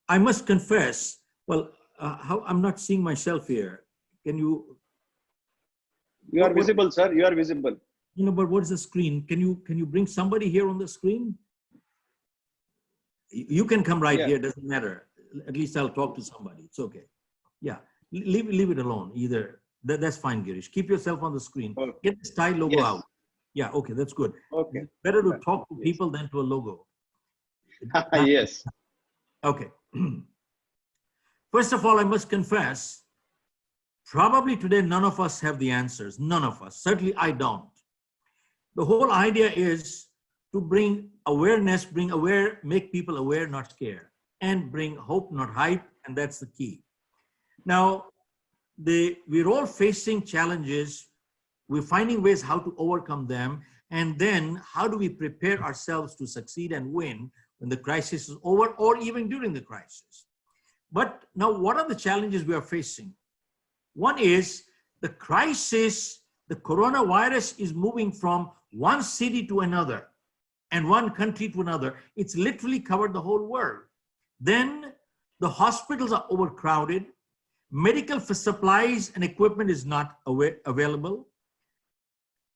I must confess, well, how I'm not seeing myself here. Can you? You are visible, sir. You are visible. You know, but what is the screen? Can you bring somebody here on the screen? You can come right here. Doesn't matter. At least I'll talk to somebody. It's okay. Yeah, leave it alone. Either that's fine, Girish. Keep yourself on the screen. Okay. Get the style logo out. Yeah, okay, that's good. Okay. It's better to talk to people than to a logo. Yes. Okay. First of all, I must confess, probably today none of us have the answers. None of us. Certainly I don't. The whole idea is to bring awareness, make people aware, not scared, and bring hope, not hype, and that's the key. Now, we're all facing challenges. We're finding ways how to overcome them, and then how do we prepare ourselves to succeed and win when the crisis is over or even during the crisis. But now, what are the challenges we are facing? One is the crisis, the coronavirus is moving from one city to another and one country to another. It's literally covered the whole world. Then the hospitals are overcrowded. Medical supplies and equipment is not available.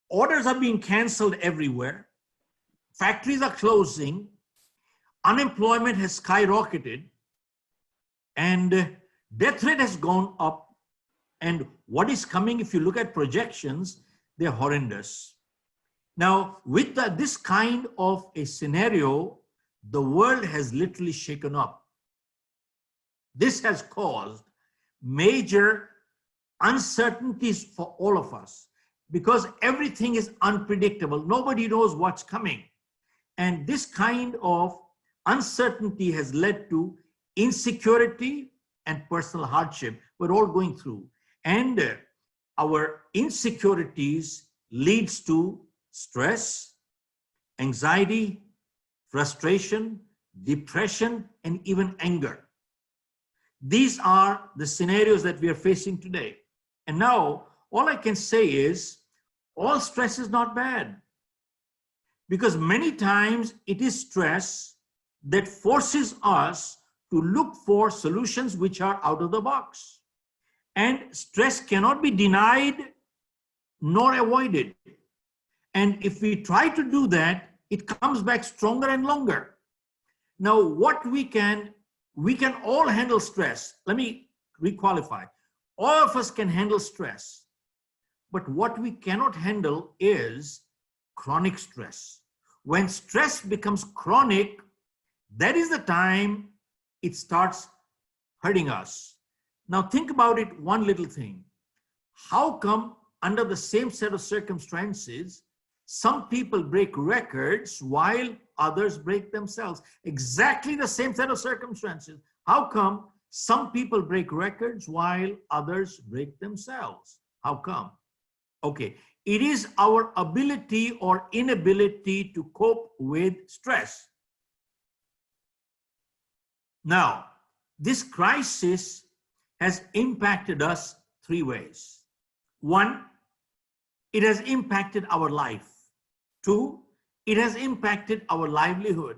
Orders are being canceled everywhere. Factories are closing. Unemployment has skyrocketed. And death rate has gone up. And what is coming, if you look at projections, they're horrendous. Now, with this kind of a scenario, the world has literally shaken up. This has caused major uncertainties for all of us because everything is unpredictable. Nobody knows what's coming. And this kind of uncertainty has led to insecurity and personal hardship. We're all going through. And our insecurities leads to stress, anxiety, frustration, depression, and even anger. These are the scenarios that we are facing today. And now, all I can say is, all stress is not bad. Because many times it is stress that forces us to look for solutions which are out of the box. And stress cannot be denied nor avoided. And if we try to do that, it comes back stronger and longer. Now, what we can all handle stress. Let me requalify. All of us can handle stress. But what we cannot handle is chronic stress. When stress becomes chronic, that is the time it starts hurting us. Now think about it, one little thing. How come under the same set of circumstances, some people break records while others break themselves? Exactly the same set of circumstances. How come some people break records while others break themselves? How come? Okay, it is our ability or inability to cope with stress. Now, this crisis has impacted us three ways. One, it has impacted our life. Two, it has impacted our livelihood.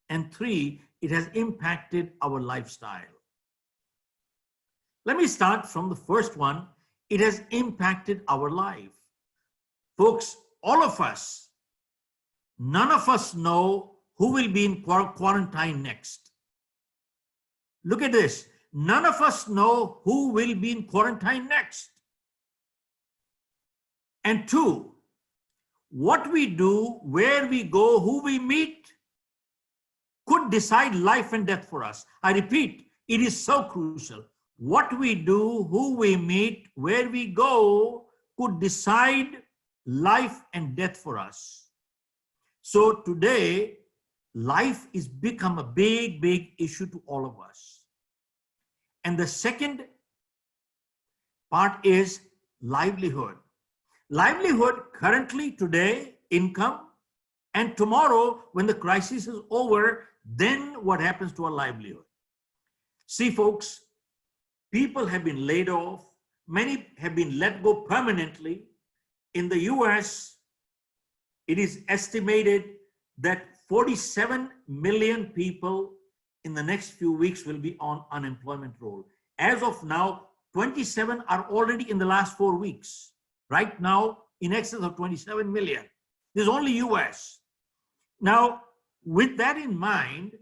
And three, it has impacted our lifestyle. Let me start from the first one. It has impacted our life. Folks, all of us, none of us know who will be in quarantine next. Look at this. None of us know who will be in quarantine next. And two, what we do, where we go, who we meet, could decide life and death for us. I repeat, it is so crucial. What we do, who we meet, where we go, could decide life and death for us. So today, life is become a big, big issue to all of us. And the second part is livelihood. Livelihood currently, today, income, and tomorrow, when the crisis is over, then what happens to our livelihood? See, folks, people have been laid off. Many have been let go permanently. In the US, it is estimated that 47 million people in the next few weeks will be on unemployment roll. As of now, 27 are already in the last 4 weeks. Right now, in excess of 27 million. This is only US. Now, with that in mind,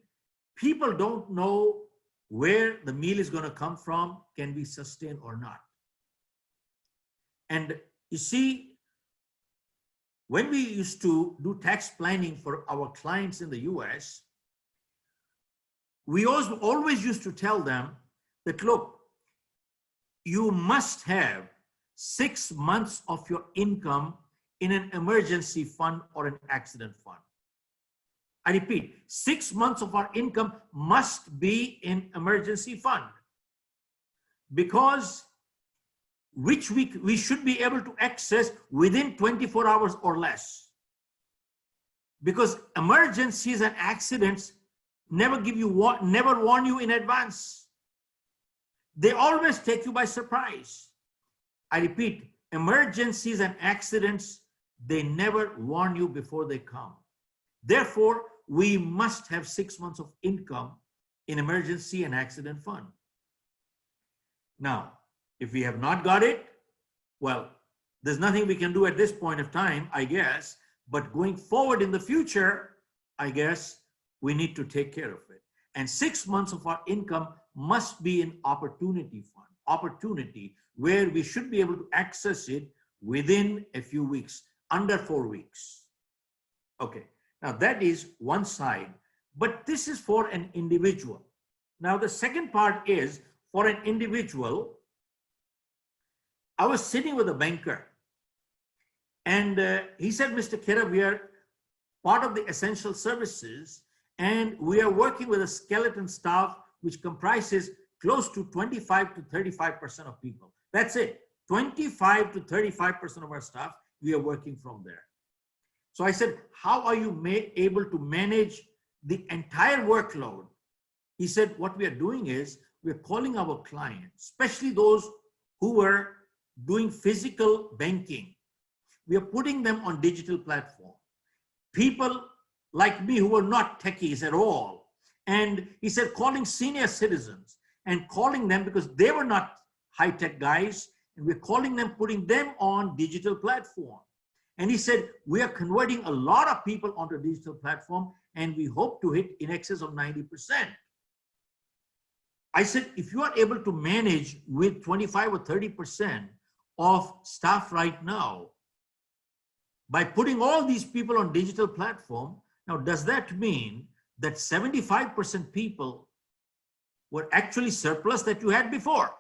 people don't know where the meal is going to come from, can we sustain or not. And you see, when we used to do tax planning for our clients in the US, we always used to tell them that, look, you must have 6 months of your income in an emergency fund or an accident fund. I repeat, 6 months of our income must be in emergency fund, because which we should be able to access within 24 hours or less. Because emergencies and accidents never warn you in advance. They always take you by surprise. I repeat, emergencies and accidents, they never warn you before they come. Therefore, we must have 6 months of income in emergency and accident fund. Now, if we have not got it, well, there's nothing we can do at this point of time, I guess, but going forward in the future, I guess we need to take care of it. And 6 months of our income must be in opportunity fund, opportunity, where we should be able to access it within a few weeks, under 4 weeks. Okay, now that is one side, but this is for an individual. Now the second part is for an individual. I was sitting with a banker and he said, Mr. Khera, we are part of the essential services and we are working with a skeleton staff which comprises close to 25 to 35% of people. That's it. 25 to 35% of our staff, we are working from there. So I said, how are you able to manage the entire workload? He said, what we are doing is we're calling our clients, especially those who were doing physical banking. We are putting them on digital platform. People like me who are not techies at all. And he said, calling senior citizens and calling them because they were not high-tech guys. And we're calling them, putting them on digital platform. And he said, we are converting a lot of people onto digital platform and we hope to hit in excess of 90%. I said, if you are able to manage with 25 or 30% of staff right now, by putting all these people on digital platform, now does that mean that 75% people were actually surplus that you had before?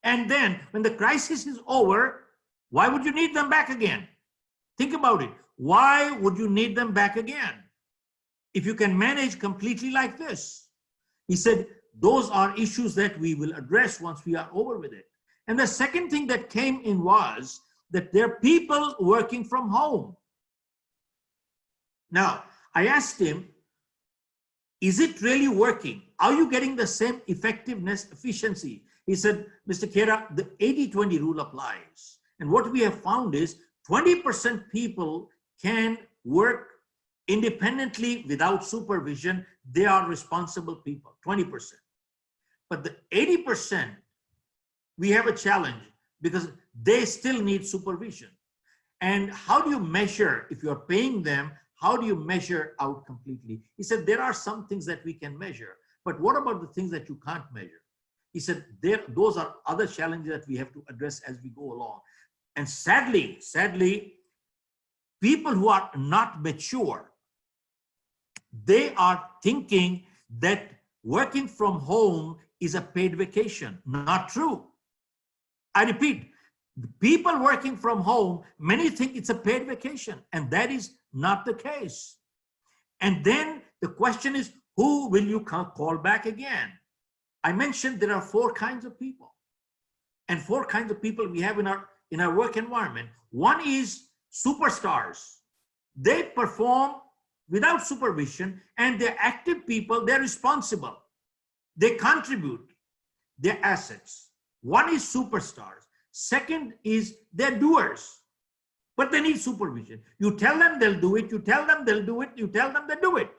And then when the crisis is over, why would you need them back again? Think about it. Why would you need them back again if you can manage completely like this? He said, those are issues that we will address once we are over with it. And the second thing that came in was that there are people working from home. Now, I asked him, is it really working? Are you getting the same effectiveness, efficiency? He said, Mr. Khera, the 80-20 rule applies. And what we have found is 20% people can work independently without supervision. They are responsible people, 20%. But the 80%, we have a challenge because they still need supervision. And how do you measure, if you're paying them, how do you measure out completely? He said, there are some things that we can measure, but what about the things that you can't measure? He said, those are other challenges that we have to address as we go along. And sadly, people who are not mature, they are thinking that working from home is a paid vacation. Not true. I repeat, people working from home, many think it's a paid vacation, and that is not the case. And then the question is, who will you call back again? I mentioned there are 4 kinds of people, and 4 kinds of people we have in our work environment. One is superstars. They perform without supervision, and they're active people, they're responsible. They contribute their assets. One is superstars. Second is they're doers, but they need supervision. You tell them they'll do it, you tell them they'll do it, you tell them they do it.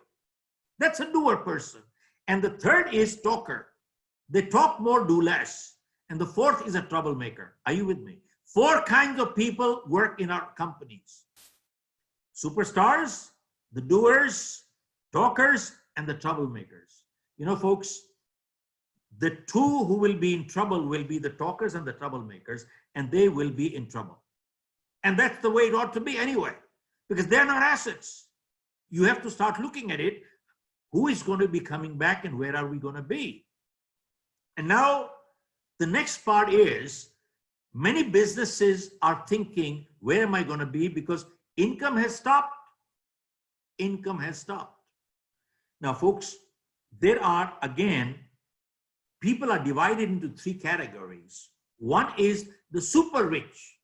That's a doer person. And the third is talker. They talk more, do less. And the fourth is a troublemaker. Are you with me? 4 kinds of people work in our companies. Superstars, the doers, talkers, and the troublemakers. You know, folks, the 2 who will be in trouble will be the talkers and the troublemakers, and they will be in trouble. And that's the way it ought to be anyway, because they're not assets. You have to start looking at it. Who is going to be coming back and where are we going to be? And now the next part is many businesses are thinking, where am I going to be? Because income has stopped. Income has stopped. Now, folks, there are, again, people are divided into 3 categories. One is the super rich.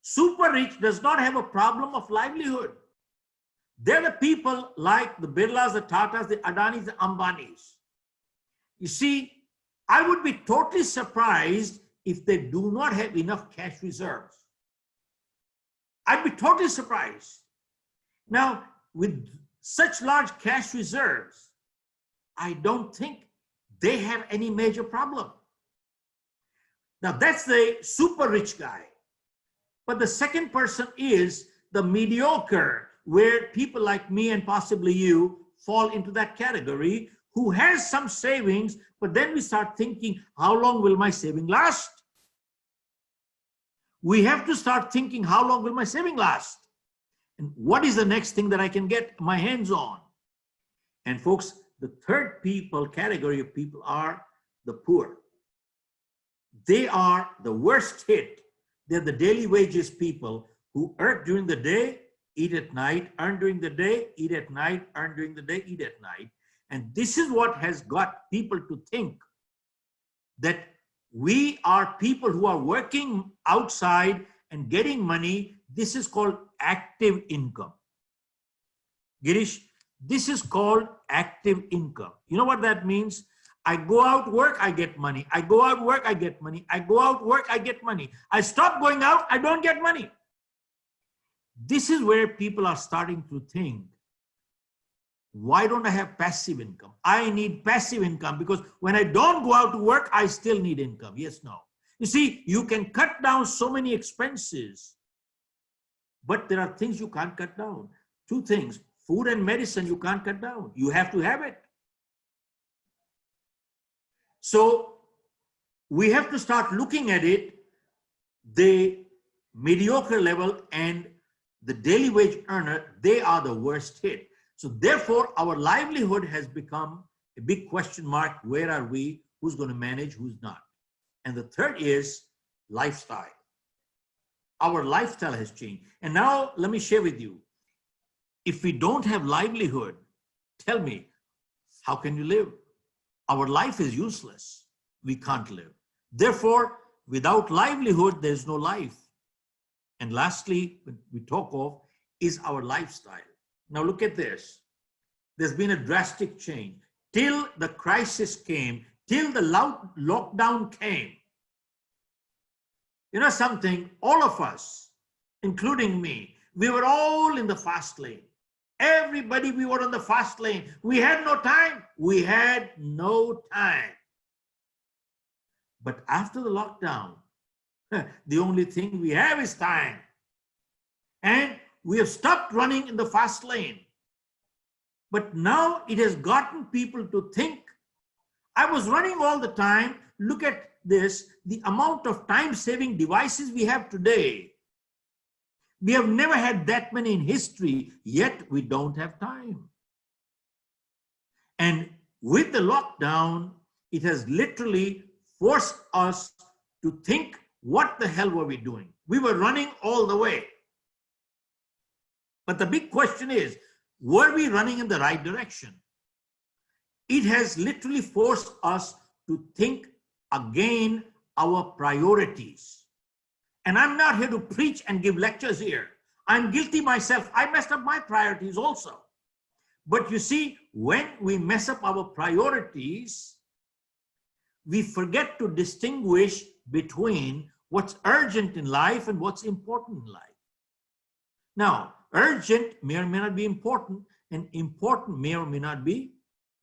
Super rich does not have a problem of livelihood. They're the people like the Birlas, the Tatas, the Adanis, the Ambanis. You see, I would be totally surprised if they do not have enough cash reserves. I'd be totally surprised. Now, with such large cash reserves, I don't think they have any major problem. Now, that's the super rich guy. But the second person is the mediocre, where people like me and possibly you fall into that category, who has some savings, but then we start thinking, how long will my saving last? We have to start thinking, how long will my saving last? And what is the next thing that I can get my hands on? And folks, the third category of people are the poor. They are the worst hit. They're the daily wages people who earn during the day, eat at night, earn during the day, eat at night, earn during the day, eat at night. And this is what has got people to think that we are people who are working outside and getting money. This is called active income. Girish, this is called active income. You know what that means? I go out work, I get money. I go out work, I get money. I go out work, I get money. I stop going out, I don't get money. This is where people are starting to think, why don't I have passive income? I need passive income because when I don't go out to work, I still need income. Yes, no. You see, you can cut down so many expenses, but there are things you can't cut down. 2 things, food and medicine you can't cut down. You have to have it. So we have to start looking at it, the mediocre level and the daily wage earner, they are the worst hit. So therefore, our livelihood has become a big question mark. Where are we? Who's going to manage? Who's not? And the third is lifestyle. Our lifestyle has changed. And now let me share with you, if we don't have livelihood, tell me, how can you live? Our life is useless. We can't live. Therefore, without livelihood, there's no life. And lastly, what we talk of is our lifestyle. Now look at this. There's been a drastic change. Till the crisis came, till the lockdown came. You know something, all of us, including me, we were all in the fast lane. Everybody, we were on the fast lane. We had no time. We had no time. But after the lockdown, the only thing we have is time. And we have stopped running in the fast lane. But now it has gotten people to think, I was running all the time. Look at this, the amount of time-saving devices we have today. We have never had that many in history, yet we don't have time. And with the lockdown, it has literally forced us to think, what the hell were we doing? We were running all the way. But the big question is, were we running in the right direction? It has literally forced us to think again our priorities. And I'm not here to preach and give lectures here. I'm guilty myself. I messed up my priorities also. But you see, when we mess up our priorities, we forget to distinguish between what's urgent in life and what's important in life. Now, urgent may or may not be important, and important may or may not be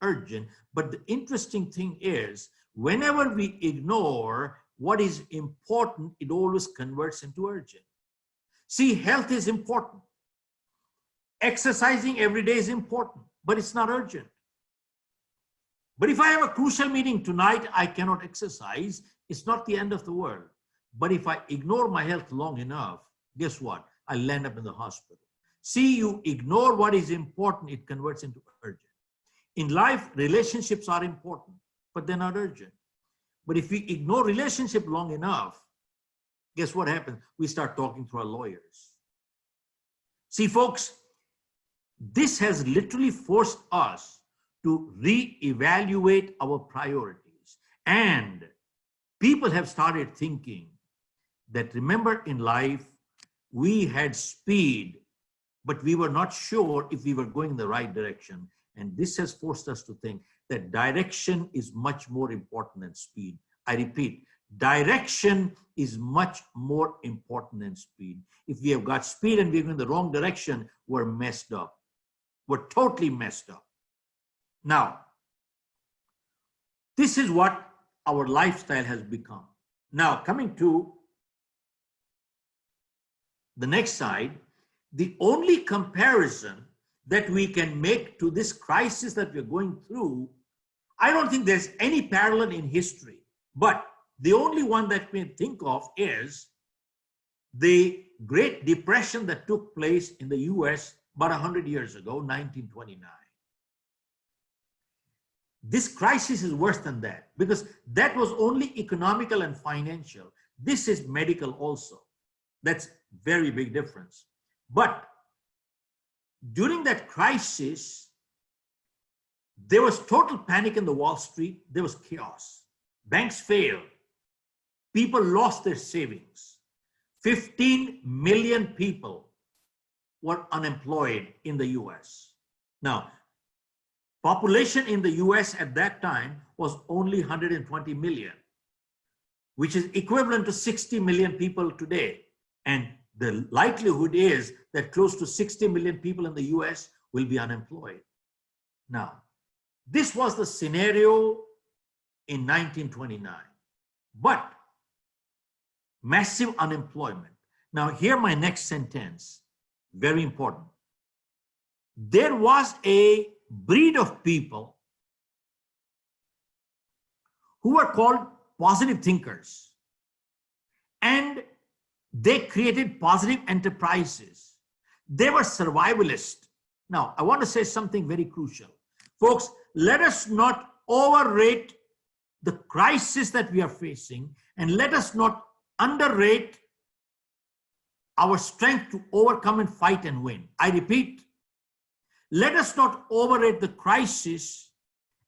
urgent. But the interesting thing is, whenever we ignore what is important, it always converts into urgent. See, health is important. Exercising every day is important, but it's not urgent. But if I have a crucial meeting tonight, I cannot exercise. It's not the end of the world. But if I ignore my health long enough, guess what? I'll land up in the hospital. See, you ignore what is important, it converts into urgent. In life, relationships are important, but they're not urgent. But if we ignore relationship long enough, guess what happens? We start talking to our lawyers. See, folks, this has literally forced us to reevaluate our priorities. And people have started thinking that, remember, in life, we had speed, but we were not sure if we were going in the right direction. And this has forced us to think that direction is much more important than speed. I repeat, direction is much more important than speed. If we have got speed and we're going in the wrong direction, we're messed up. We're totally messed up. Now, this is what our lifestyle has become. Now, coming to the next side, the only comparison that we can make to this crisis that we're going through, I don't think there's any parallel in history, but the only one that we think of is the Great Depression that took place in the US about 100 years ago, 1929. This crisis is worse than that because that was only economical and financial. This is medical also. That's very big difference. But during that crisis, there was total panic in the Wall Street. There was chaos. Banks failed. People lost their savings. 15 million people were unemployed in the US. Now, population in the US at that time was only 120 million, which is equivalent to 60 million people today. And the likelihood is that close to 60 million people in the US will be unemployed. Now, this was the scenario in 1929, but massive unemployment. Now, hear my next sentence, very important. There was a breed of people who were called positive thinkers, and they created positive enterprises. They were survivalists. Now, I want to say something very crucial. Folks, let us not overrate the crisis that we are facing, and let us not underrate our strength to overcome and fight and win. I repeat, let us not overrate the crisis,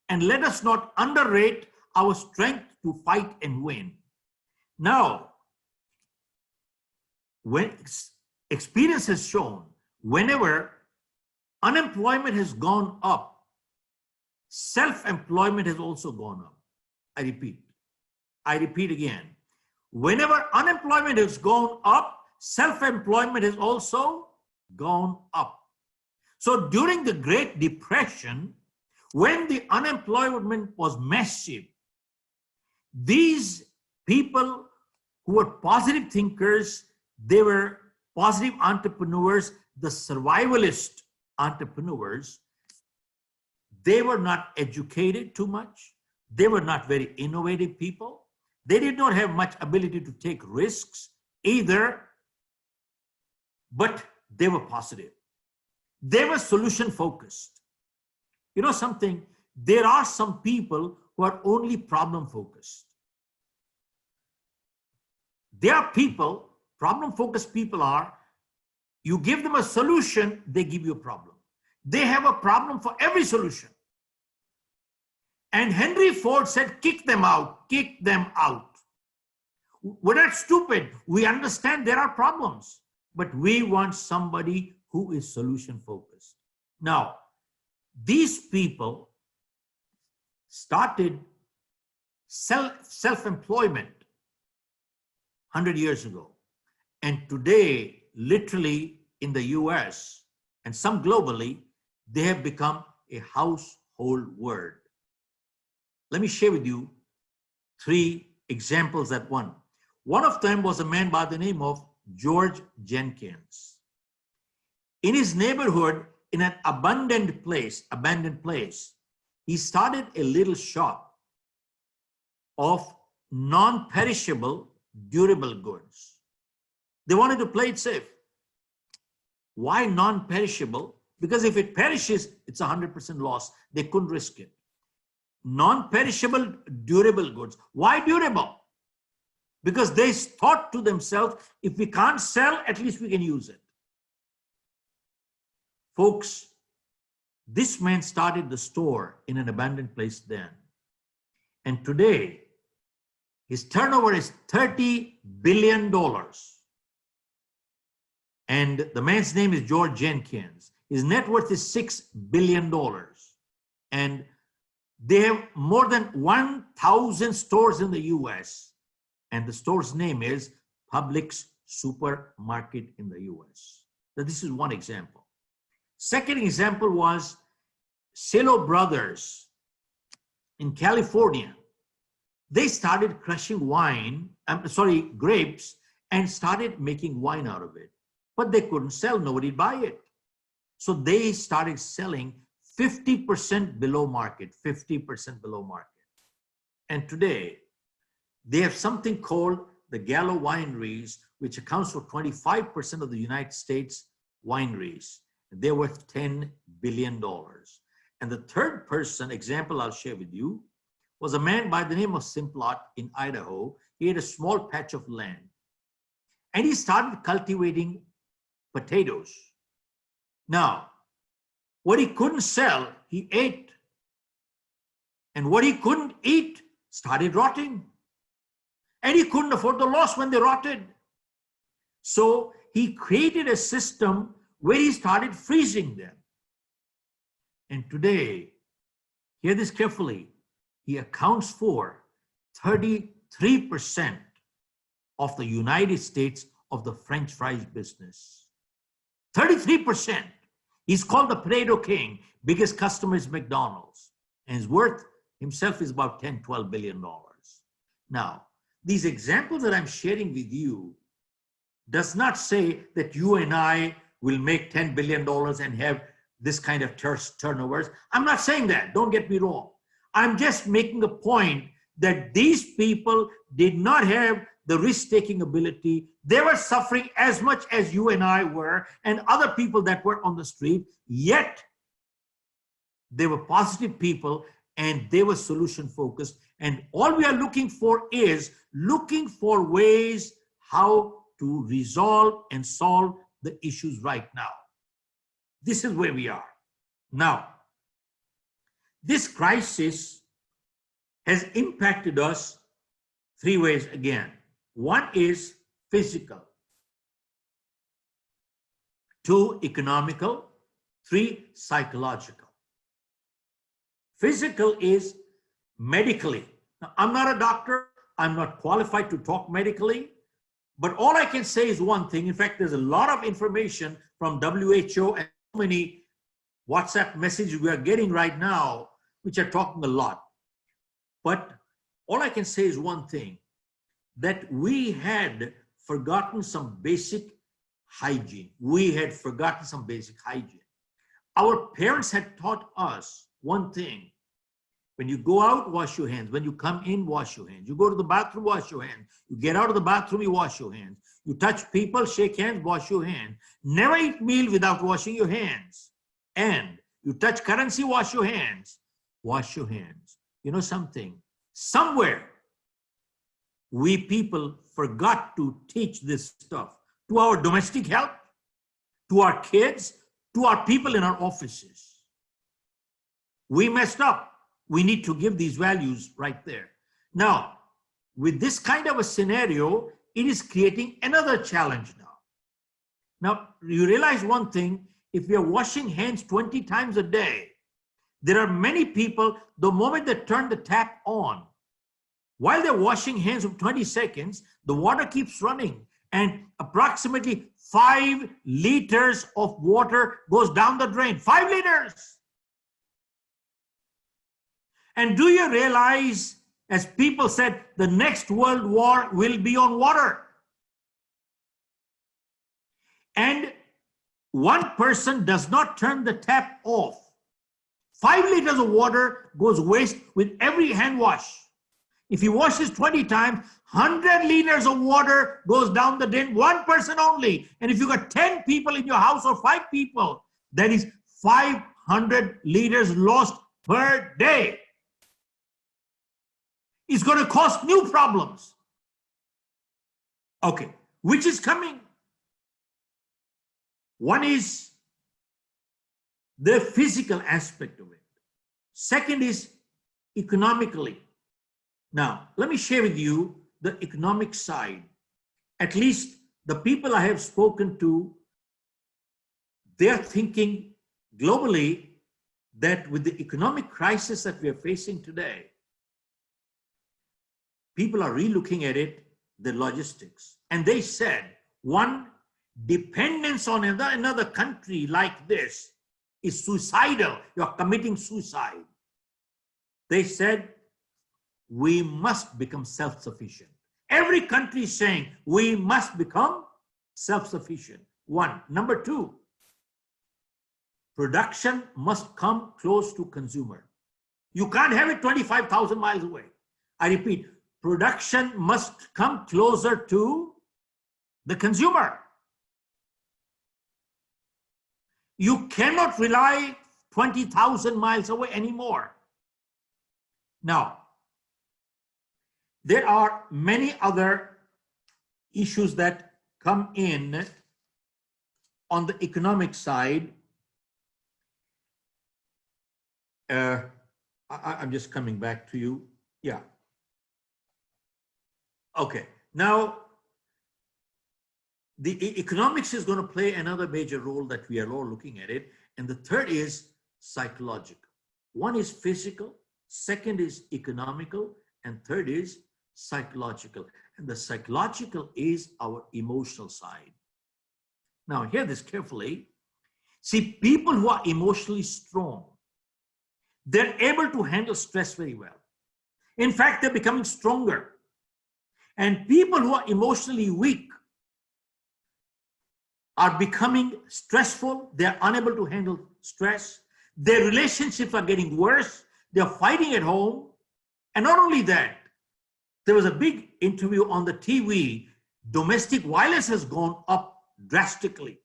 and let us not underrate our strength to fight and win. Now, when experience has shown, whenever unemployment has gone up, self-employment has also gone up. I repeat again. Whenever unemployment has gone up, self-employment has also gone up. So during the Great Depression, when the unemployment was massive, these people who were positive thinkers, they were positive entrepreneurs, the survivalist entrepreneurs, they were not educated too much. They were not very innovative people. They did not have much ability to take risks either, but they were positive. They were solution focused. You know something? There are some people who are only problem focused. There are people, problem focused people are, you give them a solution, they give you a problem. They have a problem for every solution. And Henry Ford said, kick them out, kick them out. We're not stupid. We understand there are problems, but we want somebody who is solution focused. Now, these people started self-employment 100 years ago. And today, literally in the US and some globally, they have become a household whole world. Let me share with you 3 examples at one. One of them was a man by the name of George Jenkins. In his neighborhood, in an abandoned place, he started a little shop of non-perishable, durable goods. They wanted to play it safe. Why non-perishable? Because if it perishes, it's 100% loss. They couldn't risk it. Non-perishable, durable goods. Why durable? Because they thought to themselves, if we can't sell, at least we can use it. Folks, this man started the store in an abandoned place then. And today, his turnover is $30 billion. And the man's name is George Jenkins. His net worth is $6 billion. And they have more than 1,000 stores in the US. And the store's name is Publix Supermarket in the US. So this is one example. Second example was Salo Brothers in California. They started crushing grapes, and started making wine out of it. But they couldn't sell, nobody'd buy it. So they started selling 50% below market, 50% below market. And today, they have something called the Gallo wineries, which accounts for 25% of the United States wineries. They're worth $10 billion. And the third example I'll share with you, was a man by the name of Simplot in Idaho. He had a small patch of land. And he started cultivating potatoes. Now, what he couldn't sell, he ate. And what he couldn't eat started rotting. And he couldn't afford the loss when they rotted. So he created a system where he started freezing them. And today, hear this carefully, he accounts for 33% of the United States of the French fries business. 33%. He's called the Potato King. Biggest customer is McDonald's. And his worth himself is about $10, $12 billion. Now, these examples that I'm sharing with you does not say that you and I will make $10 billion and have this kind of turnovers. I'm not saying that. Don't get me wrong. I'm just making a point that these people did not have the risk-taking ability. They were suffering as much as you and I were, and other people that were on the street, yet they were positive people and they were solution focused. And all we are looking for is looking for ways how to resolve and solve the issues right now. This is where we are. Now, this crisis has impacted us 3 ways again. One is physical, 2, economical, 3, psychological. Physical is medically. Now, I'm not a doctor. I'm not qualified to talk medically. But all I can say is one thing. In fact, there's a lot of information from WHO and so many WhatsApp messages we are getting right now, which are talking a lot. But all I can say is one thing, that we had forgotten some basic hygiene. We had forgotten some basic hygiene. Our parents had taught us one thing. When you go out, wash your hands. When you come in, wash your hands. You go to the bathroom, wash your hands. You get out of the bathroom, you wash your hands. You touch people, shake hands, wash your hands. Never eat meal without washing your hands. And you touch currency, wash your hands. Wash your hands. You know something? Somewhere, we people forgot to teach this stuff to our domestic help, to our kids, to our people in our offices. We messed up. We need to give these values right there. Now, with this kind of a scenario, it is creating another challenge now. Now, you realize one thing, if we are washing hands 20 times a day, there are many people, the moment they turn the tap on, while they're washing hands for 20 seconds, the water keeps running and approximately 5 liters of water goes down the drain. 5 liters. And do you realize, as people said, the next world war will be on water? And one person does not turn the tap off. 5 liters of water goes waste with every hand wash. If he washes 20 times, 100 liters of water goes down the drain, one person only. And if you got 10 people in your house or 5 people, that is 500 liters lost per day. It's going to cause new problems. Okay, which is coming? One is the physical aspect of it. Second is economically. Now, let me share with you the economic side. At least the people I have spoken to, they're thinking globally that with the economic crisis that we are facing today, people are re-looking at it, the logistics. And they said, one, dependence on another country like this is suicidal. You're committing suicide. They said, we must become self-sufficient. Every country is saying we must become self-sufficient. One. Number two, production must come close to consumer. You can't have it 25,000 miles away. I repeat, production must come closer to the consumer. You cannot rely 20,000 miles away anymore. Now, there are many other issues that come in on the economic side. I'm just coming back to you. Yeah. Okay. Now, the economics is going to play another major role that we are all looking at it. And the third is psychological. One is physical, second is economical, and third is psychological. And the psychological is our emotional side. Now, hear this carefully. See, people who are emotionally strong, they're able to handle stress very well. In fact, they're becoming stronger. And people who are emotionally weak are becoming stressful. They're unable to handle stress. Their relationships are getting worse. They're fighting at home. And not only that, there was a big interview on the TV. Domestic violence has gone up drastically.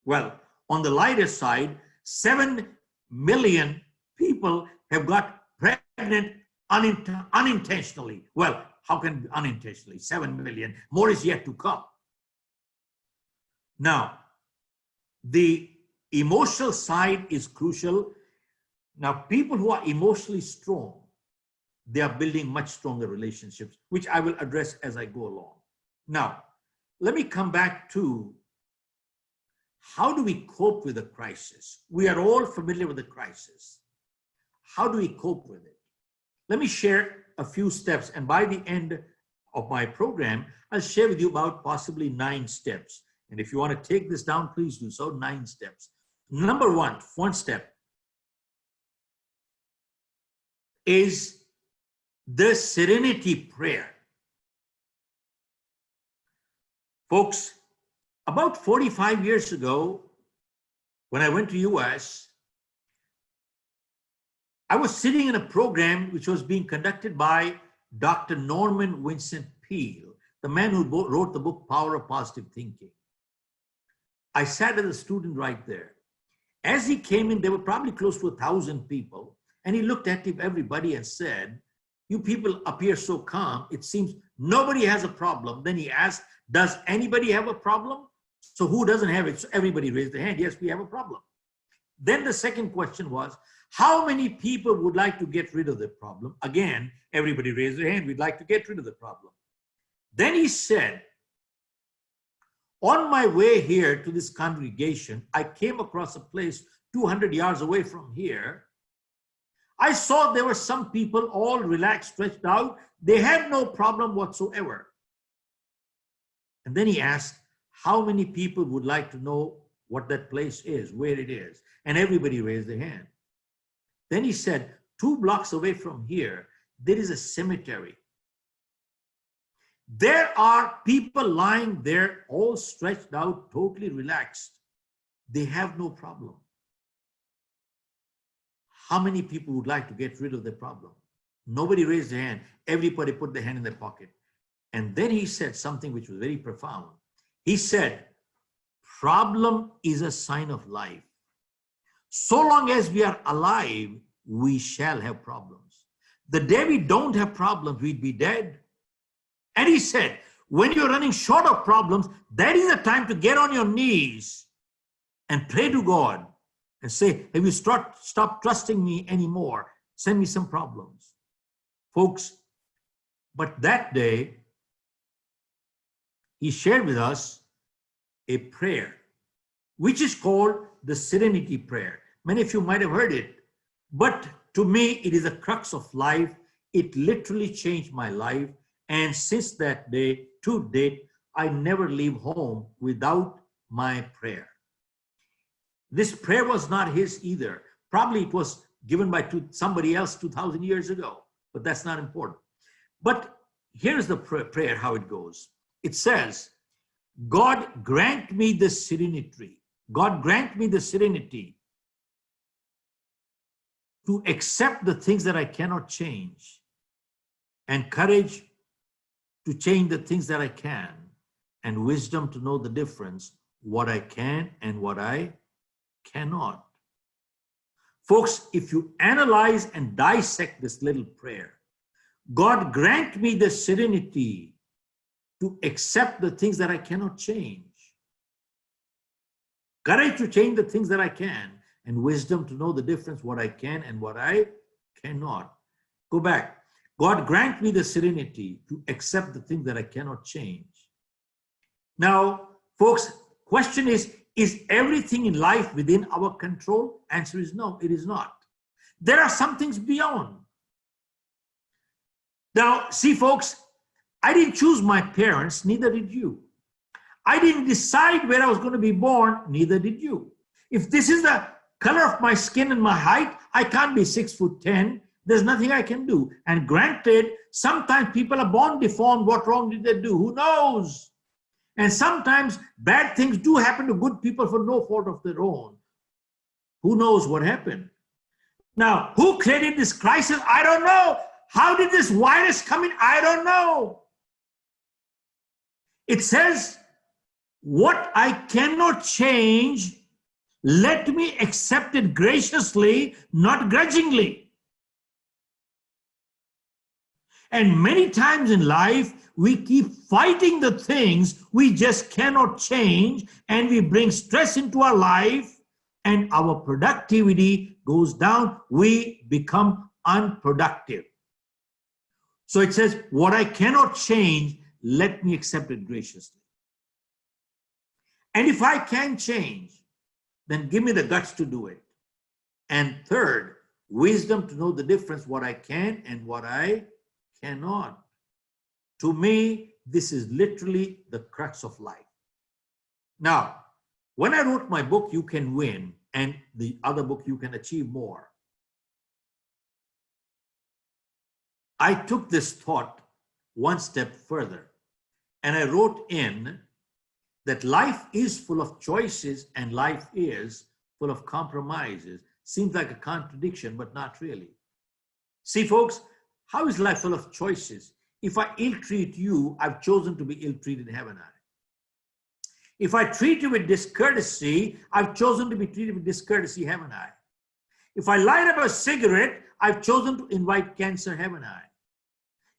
Well, on the lighter side, 7 million people have got pregnant unintentionally. Well, how can unintentionally? 7 million. More is yet to come. Now, the emotional side is crucial. Now, people who are emotionally strong, they are building much stronger relationships, which I will address as I go along. Now, let me come back to how do we cope with a crisis? We are all familiar with the crisis. How do we cope with it? Let me share a few steps, and by the end of my program, I'll share with you about possibly 9 steps. And if you want to take this down, please do so. 9 steps. Number one step is the serenity prayer. Folks, about 45 years ago, when I went to US, I was sitting in a program which was being conducted by Dr. Norman Vincent Peale, the man who wrote the book, Power of Positive Thinking. I sat as a student right there. As he came in, there were probably close to 1,000 people. And he looked at everybody and said, you people appear so calm. It seems nobody has a problem. Then he asked, does anybody have a problem? So who doesn't have it? So everybody raised their hand. Yes, we have a problem. Then the second question was, how many people would like to get rid of the problem? Again, everybody raised their hand. We'd like to get rid of the problem. Then he said, on my way here to this congregation, I came across a place 200 yards away from here. I saw there were some people all relaxed, stretched out. They had no problem whatsoever. And then he asked, how many people would like to know what that place is, where it is? And everybody raised their hand. Then he said, 2 blocks away from here, there is a cemetery. There are people lying there, all stretched out, totally relaxed. They have no problem. How many people would like to get rid of their problem? Nobody raised their hand. Everybody put their hand in their pocket. And then he said something which was very profound. He said, problem is a sign of life. So long as we are alive, we shall have problems. The day we don't have problems, we'd be dead. And he said, when you're running short of problems, that is the time to get on your knees and pray to God and say, have you stopped trusting me anymore? Send me some problems. Folks, but that day, he shared with us a prayer, which is called the Serenity Prayer. Many of you might have heard it, but to me, it is a crux of life. It literally changed my life. And since that day to date, I never leave home without my prayer. This prayer was not his either. Probably it was given by somebody else 2,000 years ago, but that's not important. But here's the prayer, how it goes. It says, God grant me the serenity. God grant me the serenity to accept the things that I cannot change, and courage to change the things that I can, and wisdom to know the difference, what I can and what I cannot. Folks, if you analyze and dissect this little prayer, God grant me the serenity to accept the things that I cannot change, courage to change the things that I can, and wisdom to know the difference, what I can and what I cannot. Go back. God grant me the serenity to accept the things that I cannot change. Now, folks, question is everything in life within our control? Answer is no, it is not. There are some things beyond. Now, see, folks, I didn't choose my parents, neither did you. I didn't decide where I was going to be born, neither did you. If this is the color of my skin and my height, I can't be 6'10". There's nothing I can do. And granted, sometimes people are born deformed. What wrong did they do? Who knows? And sometimes bad things do happen to good people for no fault of their own. Who knows what happened? Now, who created this crisis? I don't know. How did this virus come in? I don't know. It says, what I cannot change, let me accept it graciously, not grudgingly. And many times in life, we keep fighting the things we just cannot change, and we bring stress into our life, and our productivity goes down. We become unproductive. So it says, what I cannot change, let me accept it graciously. And if I can change, then give me the guts to do it. And third, wisdom to know the difference, what I can and what I cannot. To me, this is literally the crux of life. Now, when I wrote my book, You Can Win, and the other book, You Can Achieve More, I took this thought one step further, and I wrote in that life is full of choices and life is full of compromises. Seems like a contradiction, but not really. See, folks, how is life full of choices? If I ill-treat you, I've chosen to be ill-treated, haven't I? If I treat you with discourtesy, I've chosen to be treated with discourtesy, haven't I? If I light up a cigarette, I've chosen to invite cancer, haven't I?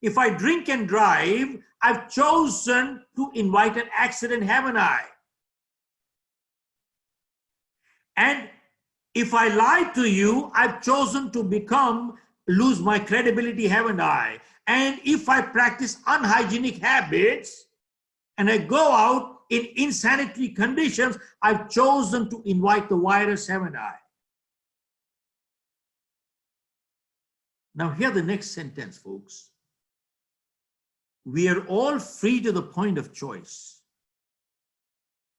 If I drink and drive, I've chosen to invite an accident, haven't I? And if I lie to you, I've chosen to lose my credibility, haven't I? And if I practice unhygienic habits and I go out in insanitary conditions, I've chosen to invite the virus, haven't I? Now hear the next sentence, folks. We are all free to the point of choice.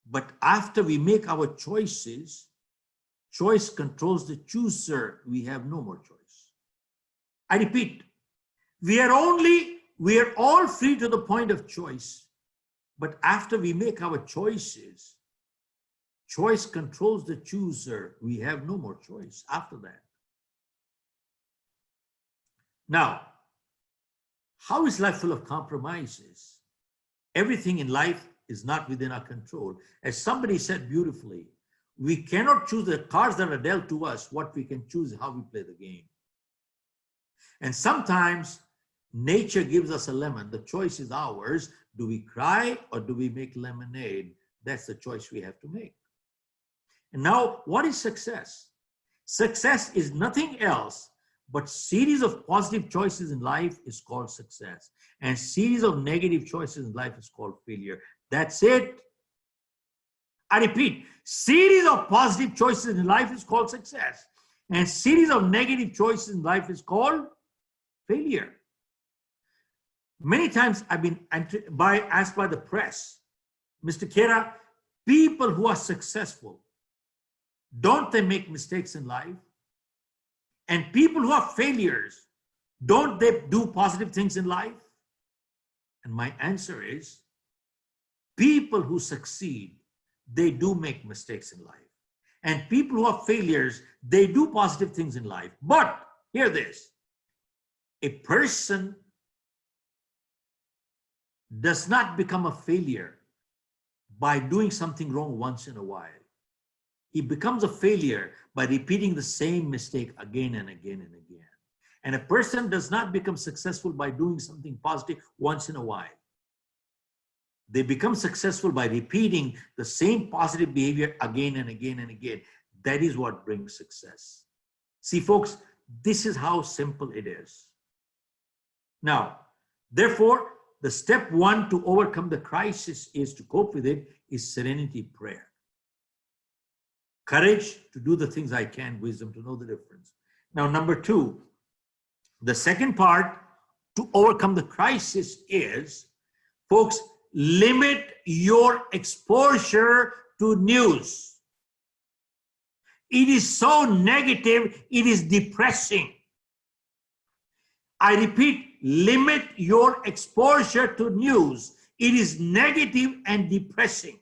But after we make our choices, choice controls the chooser. We have no more choice. I repeat, we are all free to the point of choice. But after we make our choices, choice controls the chooser. We have no more choice after that. Now, how is life full of compromises? Everything in life is not within our control. As somebody said beautifully, we cannot choose the cards that are dealt to us. What we can choose is how we play the game. And sometimes nature gives us a lemon. The choice is ours. Do we cry or do we make lemonade? That's the choice we have to make. And now, what is success? Success is nothing else but series of positive choices in life is called success. And series of negative choices in life is called failure. That's it. I repeat, series of positive choices in life is called success. And series of negative choices in life is called failure. Many times I've been asked by the press, Mr. Kera, people who are successful, don't they make mistakes in life? And people who are failures, don't they do positive things in life? And my answer is, people who succeed, they do make mistakes in life. And people who are failures, they do positive things in life. But hear this, a person does not become a failure by doing something wrong once in a while. He becomes a failure by repeating the same mistake again and again and again. And a person does not become successful by doing something positive once in a while. They become successful by repeating the same positive behavior again and again and again. That is what brings success. See, folks, this is how simple it is. Now, therefore, the step one to overcome the crisis is to cope with it is serenity prayer. Courage to do the things I can, wisdom to know the difference. Now, number two, the second part to overcome the crisis is, folks, limit your exposure to news. It is so negative, it is depressing. I repeat, limit your exposure to news. It is negative and depressing.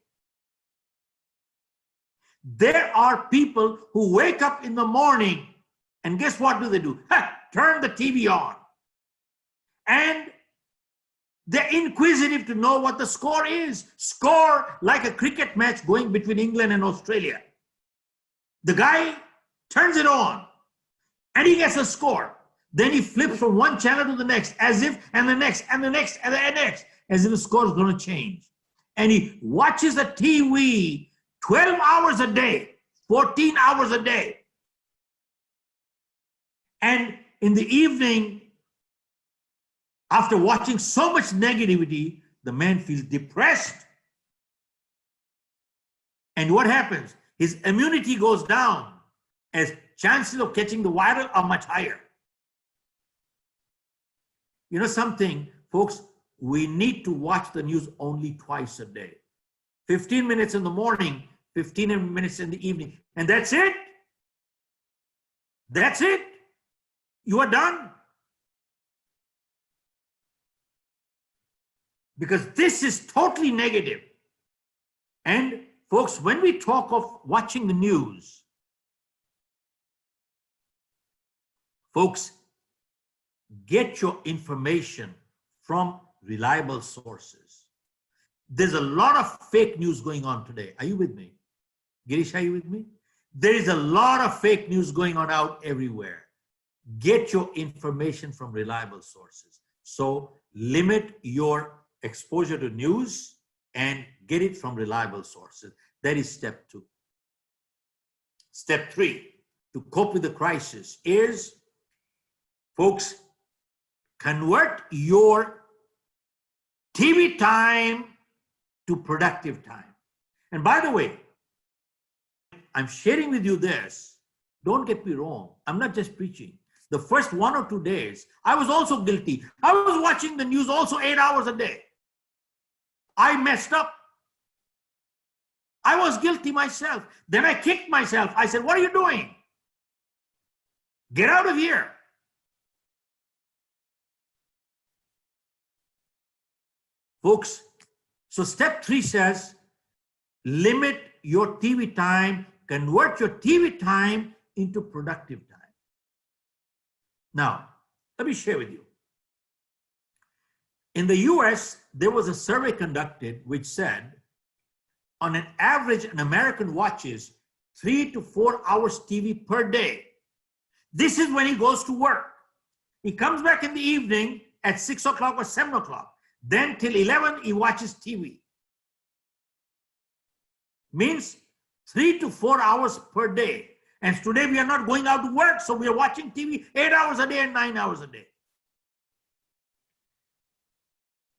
There are people who wake up in the morning and guess what do? Turn the TV on. And they're inquisitive to know what the score is. Score like a cricket match going between England and Australia. The guy turns it on and he gets a score. Then he flips from one channel to the next, as if, and the next, and the next, and the next, as if the score is going to change. And he watches the TV 12 hours a day, 14 hours a day. And in the evening, after watching so much negativity, the man feels depressed. And what happens? His immunity goes down as chances of catching the viral are much higher. You know something, folks, we need to watch the news only twice a day. 15 minutes in the morning, 15 minutes in the evening. And that's it. That's it. You are done. Because this is totally negative. And folks, when we talk of watching the news, folks, get your information from reliable sources. There's a lot of fake news going on today. Are you with me? Girish, are you with me? There is a lot of fake news going on out everywhere. Get your information from reliable sources. So limit your exposure to news and get it from reliable sources. That is step two. Step three, to cope with the crisis is, folks, convert your TV time to productive time. And by the way, I'm sharing with you this. Don't get me wrong. I'm not just preaching. The first 1 or 2 days, I was also guilty. I was watching the news also 8 hours a day. I messed up. I was guilty myself. Then I kicked myself. I said, what are you doing? Get out of here. Folks, so step 3 says, limit your TV time, convert your TV time into productive time. Now, let me share with you. In the US, there was a survey conducted which said, on an average, an American watches 3 to 4 hours TV per day. This is when he goes to work. He comes back in the evening at 6 o'clock or 7 o'clock. Then till 11, he watches TV. Means 3 to 4 hours per day. And today we are not going out to work, so we are watching TV 8 hours a day and 9 hours a day.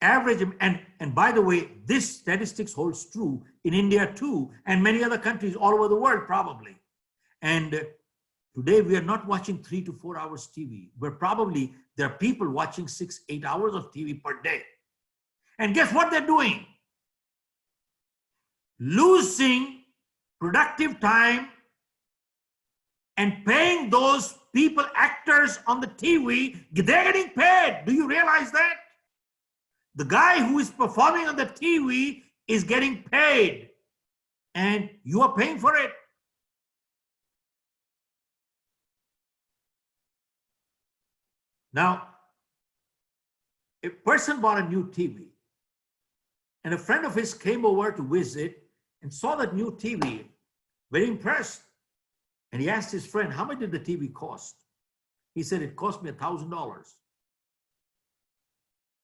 Average, and by the way, this statistics holds true in India too, and many other countries all over the world probably. And today we are not watching 3 to 4 hours TV, where probably there are people watching 6, 8 hours of TV per day. And guess what they're doing? Losing productive time and paying those people, actors on the TV, they're getting paid. Do you realize that? The guy who is performing on the TV is getting paid, and you are paying for it. Now, a person bought a new TV, and a friend of his came over to visit and saw that new TV, very impressed. And he asked his friend, how much did the TV cost? He said, it cost me $1,000. He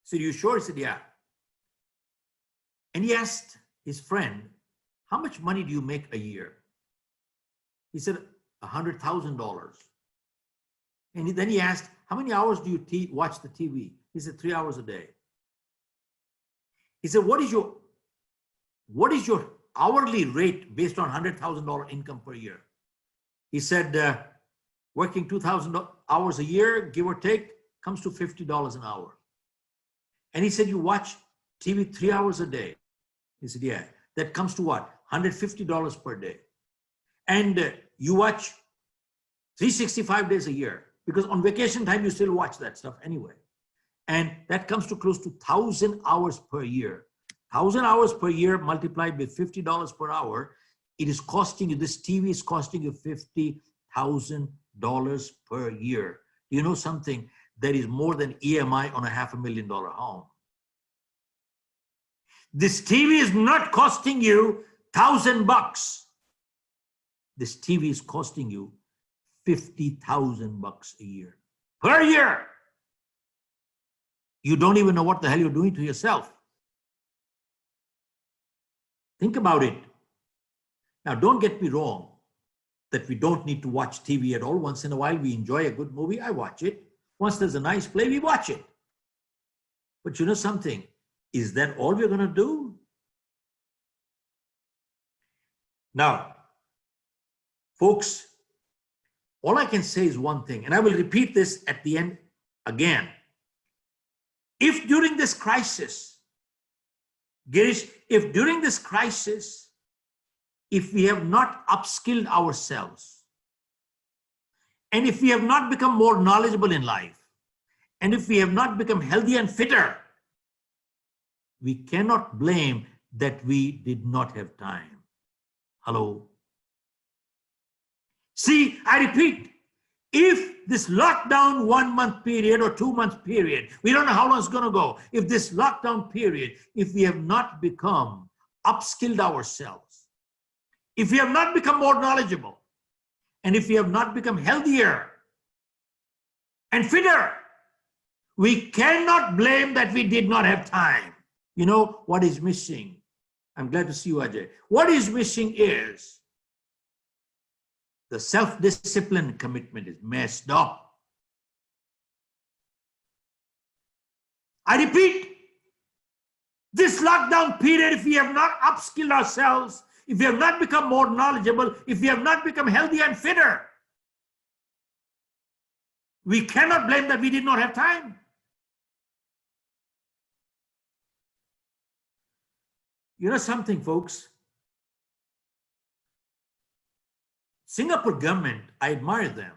said, you sure? He said, yeah. And he asked his friend, how much money do you make a year? He said, $100,000. And then he asked, how many hours do you watch the TV? He said, 3 hours a day. He said, what is your hourly rate based on $100,000 income per year? He said, working 2,000 hours a year, give or take, comes to $50 an hour. And he said, you watch TV 3 hours a day. He said, yeah. That comes to what? $150 per day. And you watch 365 days a year, because on vacation time, you still watch that stuff anyway. And that comes to close to 1,000 hours per year. 1,000 hours per year multiplied with $50 per hour, it is costing you, this TV is costing you $50,000 per year. You know something? That is more than EMI on a $500,000 home. This TV is not costing you $1,000. This TV is costing you $50,000 a year. Per year. You don't even know what the hell you're doing to yourself. Think about it. Now, don't get me wrong that we don't need to watch TV at all. Once in a while, we enjoy a good movie. I watch it. Once there's a nice play, we watch it. But you know something? Is that all we're going to do? Now, folks, all I can say is one thing, and I will repeat this at the end again. If during this crisis, Girish, if during this crisis, if we have not upskilled ourselves, and if we have not become more knowledgeable in life, and if we have not become healthier and fitter, we cannot blame that we did not have time. Hello? See, I repeat, if this lockdown 1 month period or 2 month period, we don't know how long it's going to go. If this lockdown period, if we have not become upskilled ourselves, if we have not become more knowledgeable, and if we have not become healthier and fitter, we cannot blame that we did not have time. You know what is missing? I'm glad to see you, Ajay. What is missing is the self-discipline commitment is messed up. I repeat, this lockdown period, if we have not upskilled ourselves, if we have not become more knowledgeable, if we have not become healthier and fitter, we cannot blame that we did not have time. You know something, folks? Singapore government, I admire them.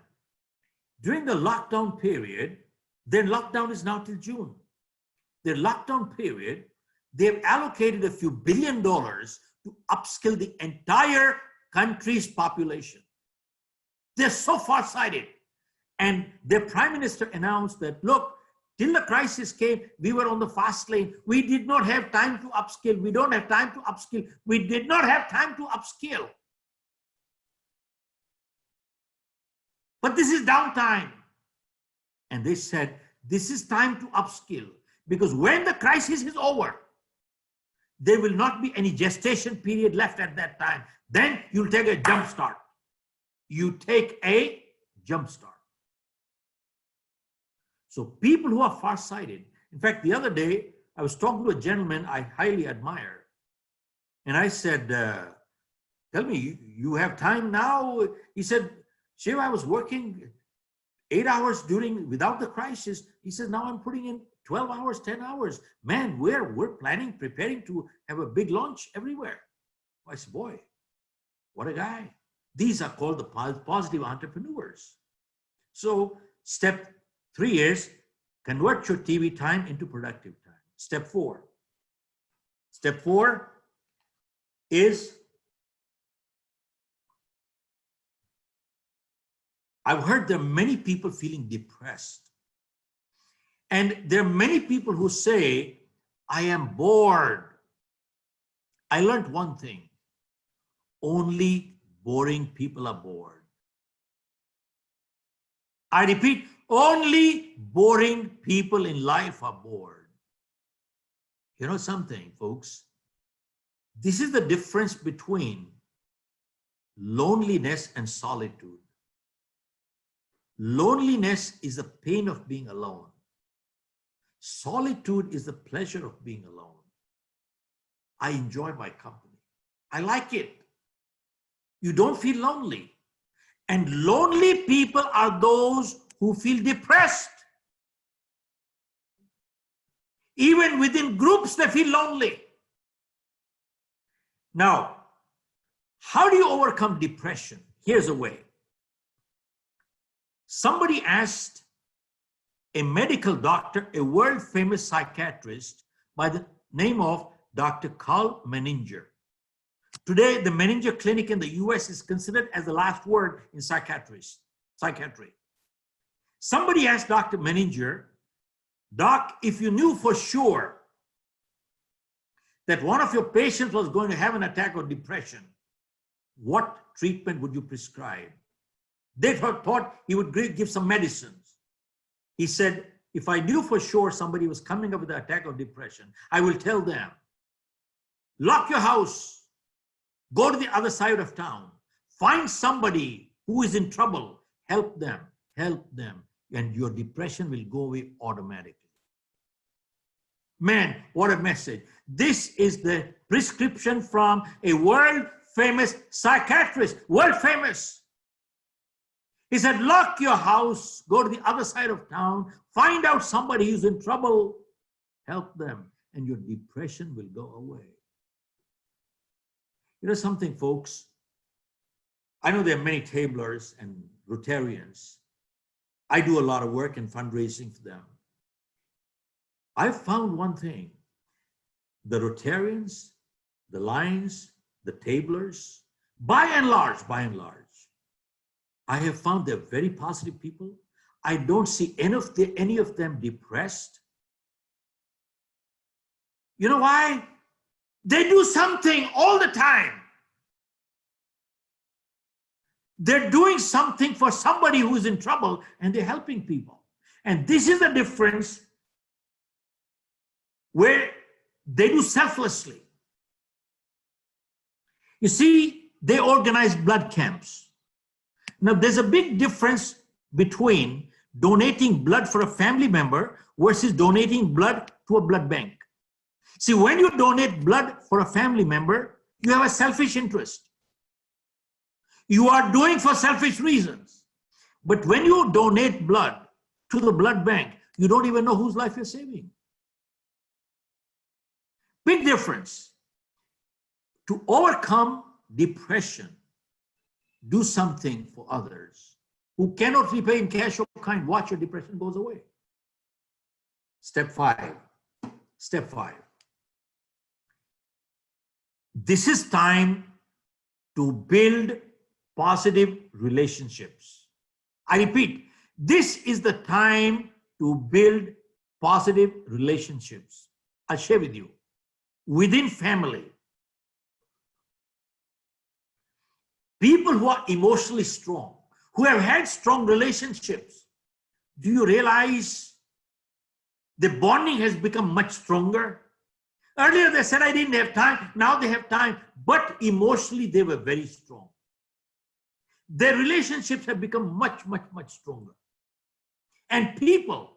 During the lockdown period, their lockdown is now till June. Their lockdown period, they've allocated a few $1 billion to upskill the entire country's population. They're so far-sighted. And their prime minister announced that, look, till the crisis came, we were on the fast lane. We did not have time to upskill. We don't have time to upskill. We did not have time to upskill. But this is downtime. And they said, this is time to upskill, because when the crisis is over, there will not be any gestation period left at that time. Then you'll take a jump start. You take a jump start. So people who are farsighted. In fact, the other day, I was talking to a gentleman I highly admire. And I said, tell me, you have time now? He said, Shiv, I was working 8 hours without the crisis. He says, now I'm putting in 12 hours, 10 hours. Man, we're planning, preparing to have a big launch everywhere. I said, boy, what a guy. These are called the positive entrepreneurs. So step 3 is convert your TV time into productive time. Step 4. Step 4 is, I've heard there are many people feeling depressed. And there are many people who say, I am bored. I learned one thing. Only boring people are bored. I repeat, only boring people in life are bored. You know something, folks? This is the difference between loneliness and solitude. Loneliness is the pain of being alone. Solitude is the pleasure of being alone. I enjoy my company. I like it. You don't feel lonely. And lonely people are those who feel depressed. Even within groups, they feel lonely. Now, how do you overcome depression? Here's a way. Somebody asked a medical doctor, a world-famous psychiatrist by the name of Dr. Carl Menninger. Today, the Menninger Clinic in the US is considered as the last word in psychiatry. Somebody asked Dr. Menninger, Doc, if you knew for sure that one of your patients was going to have an attack of depression, what treatment would you prescribe? They thought he would give some medicines. He said, if I knew for sure somebody was coming up with an attack of depression, I will tell them, lock your house, go to the other side of town, find somebody who is in trouble, help them, and your depression will go away automatically. Man, what a message. This is the prescription from a world-famous psychiatrist, world-famous. He said, lock your house, go to the other side of town, find out somebody who's in trouble, help them, and your depression will go away. You know something, folks? I know there are many tablers and Rotarians. I do a lot of work in fundraising for them. I've found one thing. The Rotarians, the Lions, the tablers, by and large, I have found they're very positive people. I don't see any of them depressed. You know why? They do something all the time. They're doing something for somebody who's in trouble, and they're helping people. And this is the difference where they do selflessly. You see, they organize blood camps. Now, there's a big difference between donating blood for a family member versus donating blood to a blood bank. See, when you donate blood for a family member, you have a selfish interest. You are doing for selfish reasons. But when you donate blood to the blood bank, you don't even know whose life you're saving. Big difference. To overcome depression, do something for others who cannot repay in cash or kind. Watch your depression goes away. Step 5. This is time to build positive relationships. I repeat, this is the time to build positive relationships. I'll share with you. Within family, people who are emotionally strong, who have had strong relationships, do you realize the bonding has become much stronger? Earlier they said I didn't have time, now they have time, but emotionally they were very strong. Their relationships have become much, much, much stronger. And people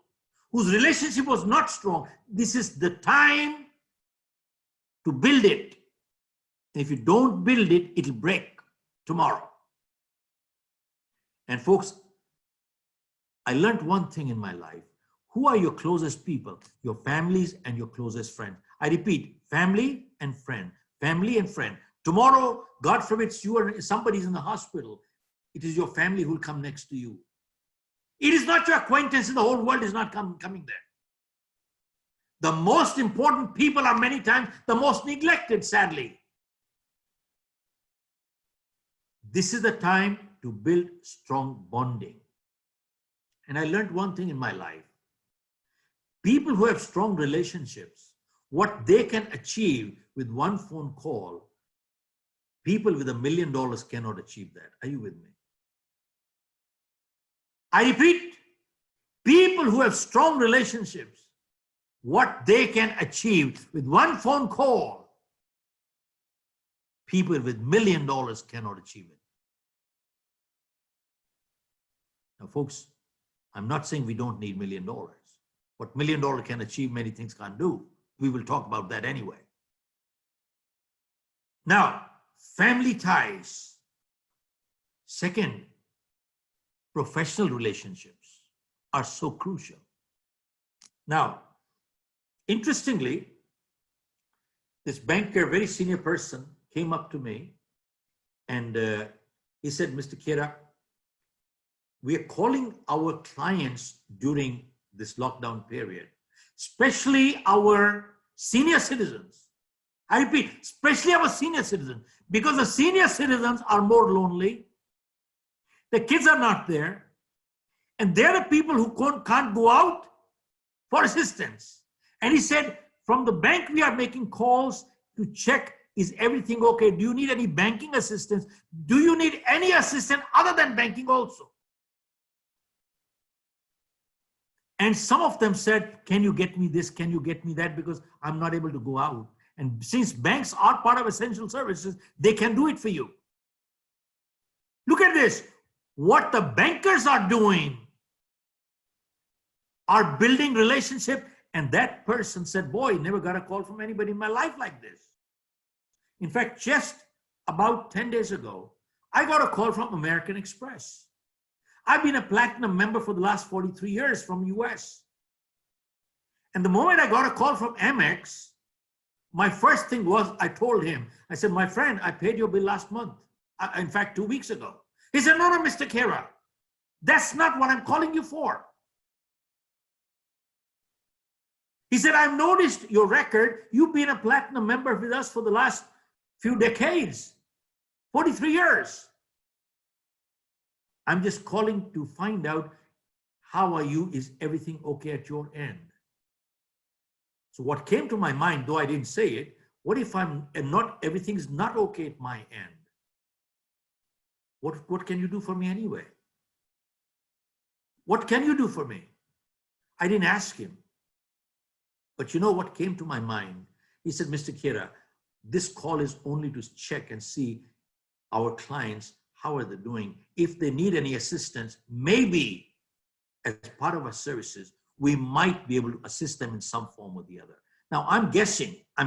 whose relationship was not strong, this is the time to build it. And if you don't build it, it'll break tomorrow. And folks, I learned one thing in my life. Who are your closest people? Your families and your closest friends. I repeat, family and friend, family and friend. Tomorrow, God forbid, somebody's in the hospital. It is your family who will come next to you. It is not your acquaintance in the whole world is not coming there. The most important people are many times the most neglected, sadly. This is the time to build strong bonding. And I learned one thing in my life. People who have strong relationships, what they can achieve with one phone call, people with $1 million cannot achieve that. Are you with me? I repeat, people who have strong relationships, what they can achieve with one phone call, people with $1 million cannot achieve it. Now, folks, I'm not saying we don't need $1 million. What $1 million can achieve, many things can't do. We will talk about that anyway. Now, family ties. Second, professional relationships are so crucial. Now, interestingly, this banker, very senior person, came up to me and he said, Mr. Kera, we are calling our clients during this lockdown period, especially our senior citizens. I repeat, especially our senior citizens, because the senior citizens are more lonely. The kids are not there. And they're the people who can't go out for assistance. And he said, from the bank, we are making calls to check, is everything okay? Do you need any banking assistance? Do you need any assistance other than banking also? And some of them said, can you get me this? Can you get me that? Because I'm not able to go out. And since banks are part of essential services, they can do it for you. Look at this. What the bankers are doing are building relationship. And that person said, boy, never got a call from anybody in my life like this. In fact, just about 10 days ago, I got a call from American Express. I've been a platinum member for the last 43 years from US. And the moment I got a call from Amex, my first thing was, I told him, I said, my friend, I paid your bill last month. In fact, 2 weeks ago. He said, no, Mr. Kera, that's not what I'm calling you for. He said, I've noticed your record. You've been a platinum member with us for the last few decades, 43 years. I'm just calling to find out, how are you? Is everything okay at your end? So what came to my mind, though I didn't say it, what if everything's not okay at my end? What can you do for me anyway? What can you do for me? I didn't ask him. But you know what came to my mind? He said, Mr. Kera, this call is only to check and see our clients, how are they doing? If they need any assistance, maybe as part of our services, we might be able to assist them in some form or the other. Now, I'm guessing. I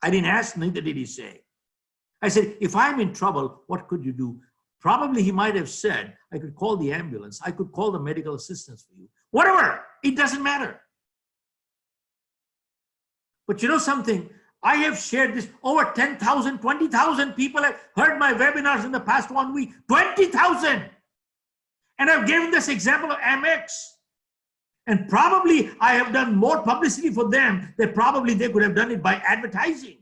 didn't ask, neither did he say. I said, if I'm in trouble, what could you do? Probably he might have said, I could call the ambulance. I could call the medical assistance for you. Whatever, it doesn't matter. But you know something? I have shared this. Over 10,000, 20,000 people have heard my webinars in the past 1 week. 20,000. And I've given this example of Amex. And probably I have done more publicity for them than probably they could have done it by advertising.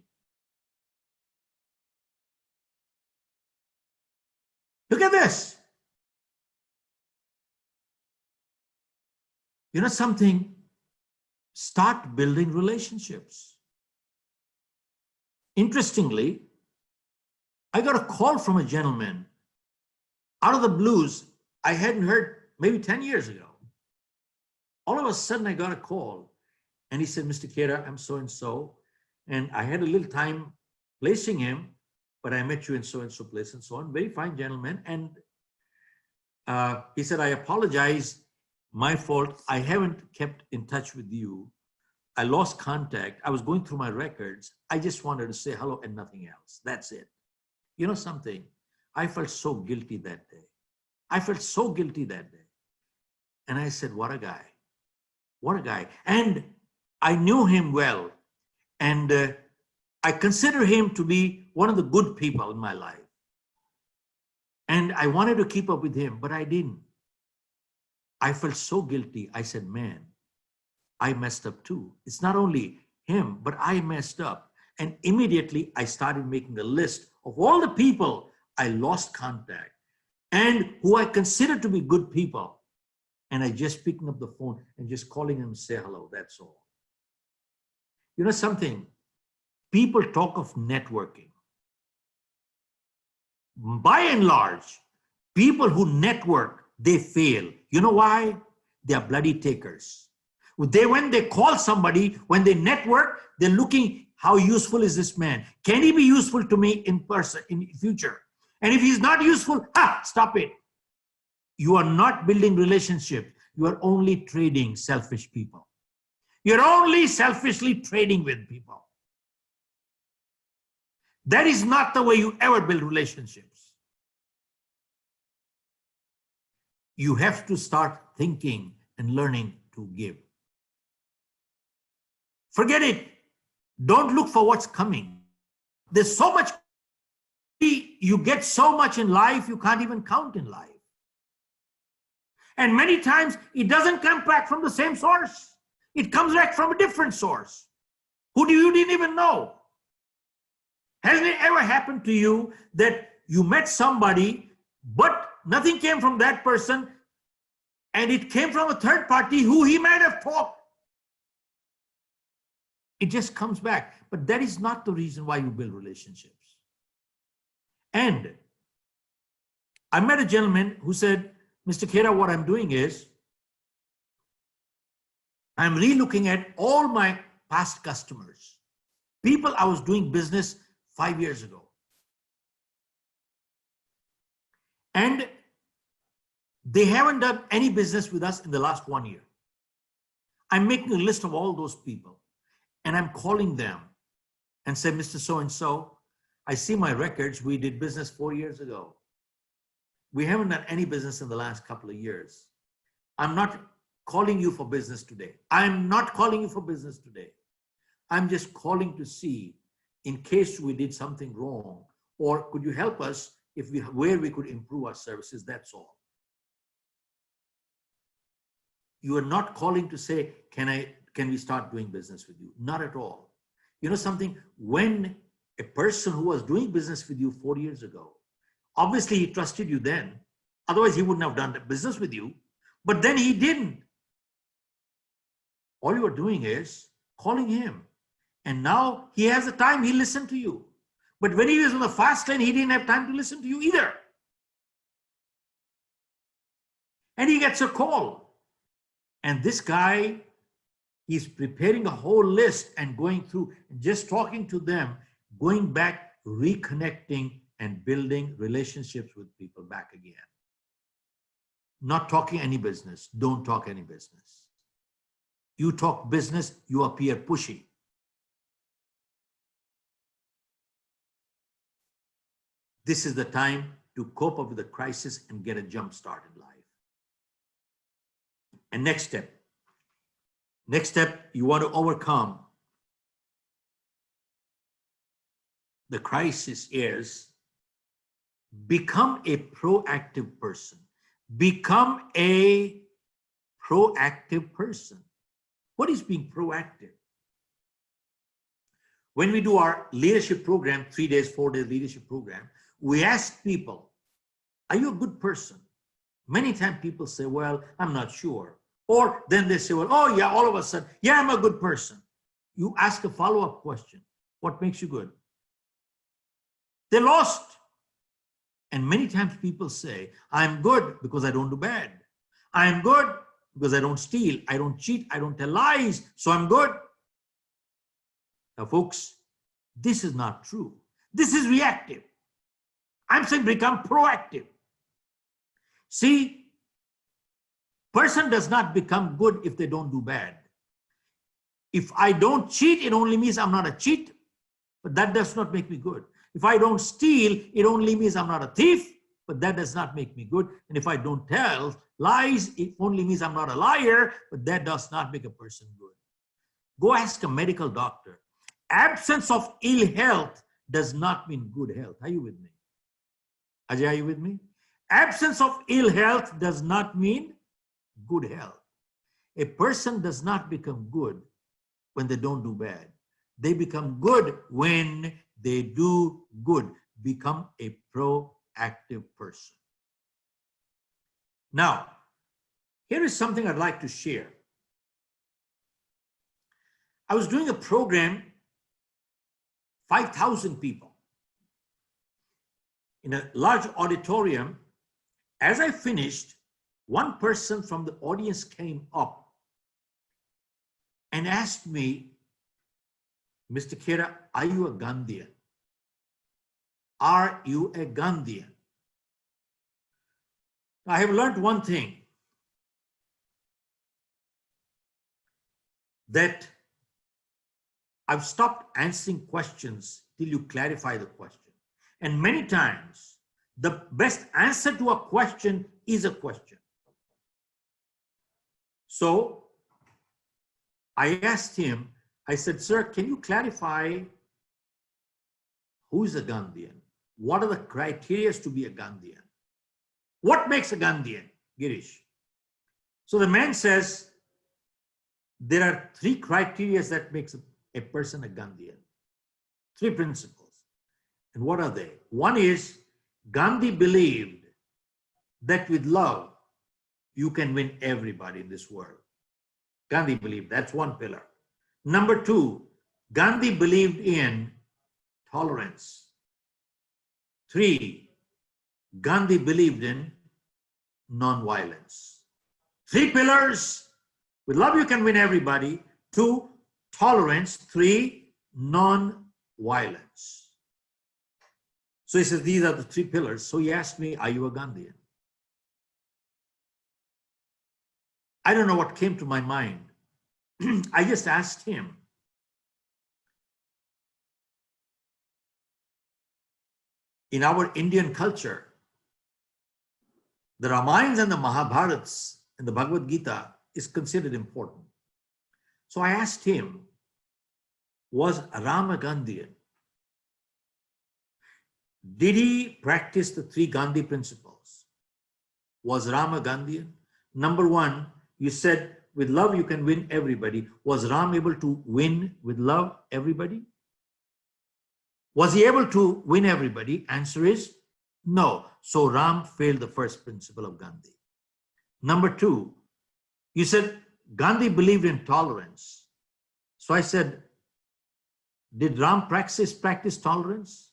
Look at this. You know something? Start building relationships. Interestingly, I got a call from a gentleman out of the blues I hadn't heard maybe 10 years ago. All of a sudden, I got a call and he said, Mr. Kera, I'm so-and-so. And I had a little time placing him, but I met you in so-and-so place and so on. Very fine gentleman. And he said, I apologize. My fault. I haven't kept in touch with you. I lost contact. I was going through my records. I just wanted to say hello and nothing else. That's it. You know something? I felt so guilty that day. I felt so guilty that day. And I said, what a guy. What a guy. And I knew him well. And I consider him to be one of the good people in my life. And I wanted to keep up with him, but I didn't. I felt so guilty. I said, man, I messed up too. It's not only him, but I messed up. And immediately I started making a list of all the people I lost contact and who I consider to be good people. And I just picking up the phone and just calling them and say hello, that's all. You know something? People talk of networking. By and large, people who network, they fail. You know why? They are bloody takers. When they call somebody, when they network, they're looking, how useful is this man? Can he be useful to me in person, in future? And if he's not useful, stop it. You are not building relationships. You are only trading selfish people. You're only selfishly trading with people. That is not the way you ever build relationships. You have to start thinking and learning to give. Forget it. Don't look for what's coming. There's so much. You get so much in life, you can't even count in life. And many times it doesn't come back from the same source. It comes back from a different source. Who you didn't even know. Hasn't it ever happened to you that you met somebody, but nothing came from that person, and it came from a third party who he might have thought? It just comes back. But that is not the reason why you build relationships. And I met a gentleman who said, Mr. Kera, what I'm doing is I'm re-looking at all my past customers, people I was doing business 5 years ago. And they haven't done any business with us in the last 1 year. I'm making a list of all those people and I'm calling them and say, Mr. So-and-so, I see my records. We did business 4 years ago. We haven't done any business in the last couple of years. I'm not calling you for business today. I'm not calling you for business today. I'm just calling to see in case we did something wrong, or could you help us where we could improve our services, that's all. You are not calling to say, can we start doing business with you? Not at all. You know something? When a person who was doing business with you 4 years ago, obviously he trusted you then, otherwise he wouldn't have done business with you, but then he didn't. All you are doing is calling him. And now he has the time, he listened to you. But when he was on the fast lane, he didn't have time to listen to you either. And he gets a call. And this guy, he's preparing a whole list and going through, just talking to them, going back, reconnecting and building relationships with people back again. Not talking any business. Don't talk any business. You talk business, you appear pushy. This is the time to cope up with the crisis and get a jump start in life. And next step, you want to overcome the crisis is become a proactive person. Become a proactive person. What is being proactive? When we do our leadership program, 3 days, 4 days leadership program, we ask people, are you a good person? Many times people say, well, I'm not sure. Or then they say, well, oh yeah, all of a sudden, yeah, I'm a good person. You ask a follow-up question. What makes you good? They lost. And many times people say, I'm good because I don't do bad. I'm good because I don't steal, I don't cheat, I don't tell lies, so I'm good. Now, folks, this is not true. This is reactive. I'm saying become proactive. See, person does not become good if they don't do bad. If I don't cheat, it only means I'm not a cheat, but that does not make me good. If I don't steal, it only means I'm not a thief, but that does not make me good. And if I don't tell lies, it only means I'm not a liar, but that does not make a person good. Go ask a medical doctor. Absence of ill health does not mean good health. Are you with me? Ajay, are you with me? Absence of ill health does not mean good health. A person does not become good when they don't do bad. They become good when they do good. Become a proactive person. Now, here is something I'd like to share. I was doing a program, 5,000 people in a large auditorium. As I finished, one person from the audience came up and asked me, Mr. Khera, are you a Gandhian? Are you a Gandhian? I have learned one thing, that I've stopped answering questions till you clarify the question. And many times, the best answer to a question is a question. So I asked him, I said, sir, can you clarify who is a Gandhian? What are the criteria to be a Gandhian? What makes a Gandhian, Girish? So the man says, there are 3 criteria that makes a person a Gandhian. 3 principles. And what are they? One is, Gandhi believed that with love, you can win everybody in this world. Gandhi believed, that's one pillar. Number 2, Gandhi believed in tolerance. 3, Gandhi believed in non-violence. 3 pillars. With love, you can win everybody. 2, tolerance. 3, non-violence. So he says, these are the 3 pillars. So he asked me, are you a Gandhian? I don't know what came to my mind. I just asked him. In our Indian culture, the Ramayans and the Mahabharats and the Bhagavad Gita is considered important. So I asked him, was Ram a Gandhian? Did he practice the 3 Gandhi principles? Was Ram a Gandhian? Number 1, you said, with love you can win everybody. Was Ram able to win with love everybody? Was he able to win everybody? Answer is no. So Ram failed the first principle of Gandhi. Number 2, you said Gandhi believed in tolerance. So I said, did Ram practice tolerance?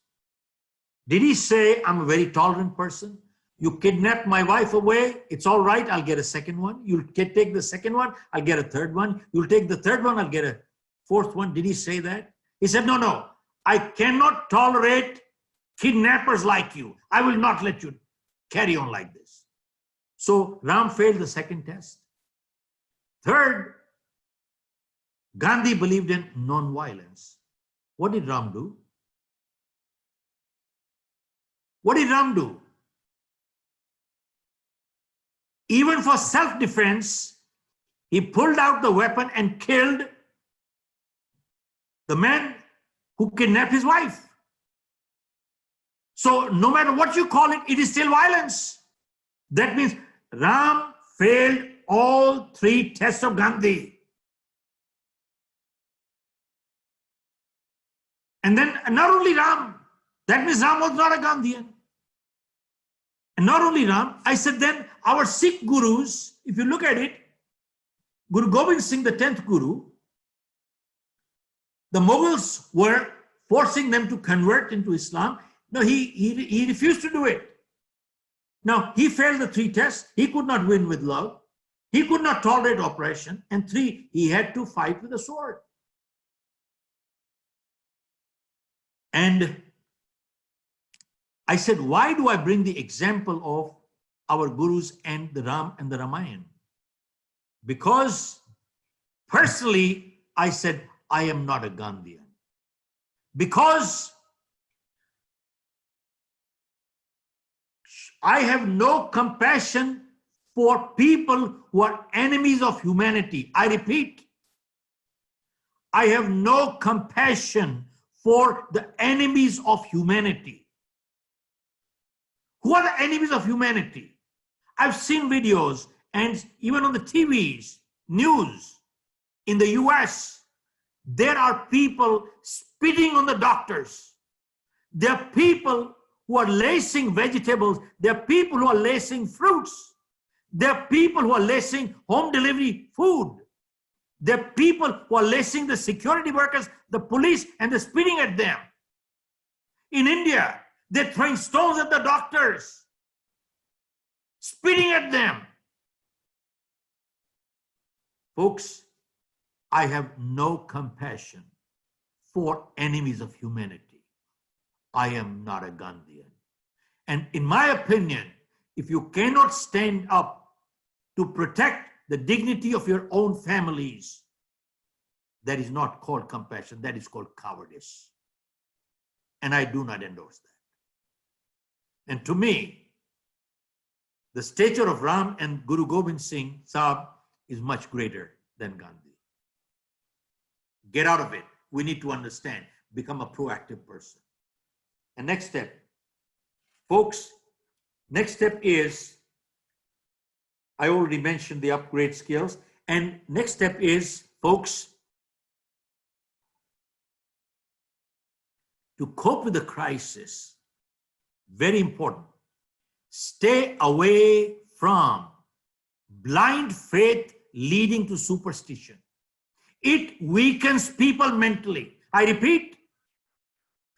Did he say, I'm a very tolerant person? You kidnap my wife away, it's all right, I'll get a second one. You'll take the second one, I'll get a third one. You'll take the third one, I'll get a fourth one. Did he say that? He said, no, no, I cannot tolerate kidnappers like you. I will not let you carry on like this. So Ram failed the second test. Third, Gandhi believed in non-violence. What did Ram do? What did Ram do? Even for self-defense, he pulled out the weapon and killed the man who kidnapped his wife. So no matter what you call it, it is still violence. That means Ram failed all 3 tests of Gandhi. And then not only Ram, that means Ram was not a Gandhian. And not only Ram, I said then our Sikh gurus, if you look at it, Guru Gobind Singh, the 10th Guru, the Mughals were forcing them to convert into Islam. No, he refused to do it. Now, he failed the 3 tests. He could not win with love. He could not tolerate oppression. And 3, he had to fight with a sword. And I said, why do I bring the example of our gurus and the Ram and the Ramayana? Because personally, I said, I am not a Gandhian. Because I have no compassion for people who are enemies of humanity. I repeat, I have no compassion for the enemies of humanity. Who are the enemies of humanity? I've seen videos and even on the TVs, news in the US, there are people spitting on the doctors. There are people who are lacing vegetables. There are people who are lacing fruits. There are people who are lacing home delivery food. There are people who are lacing the security workers, the police, and they're spitting at them. In India, they're throwing stones at the doctors, spitting at them. Folks, I have no compassion for enemies of humanity. I am not a Gandhian. And in my opinion, if you cannot stand up to protect the dignity of your own families, that is not called compassion, that is called cowardice. And I do not endorse that. And to me, the stature of Ram and Guru Gobind Singh Sahib is much greater than Gandhi. Get out of it. We need to understand, become a proactive person. And next step, folks, next step is, I already mentioned the upgrade skills. And next step is, folks, to cope with the crisis, very important, stay away from blind faith leading to superstition. It weakens people mentally. I repeat,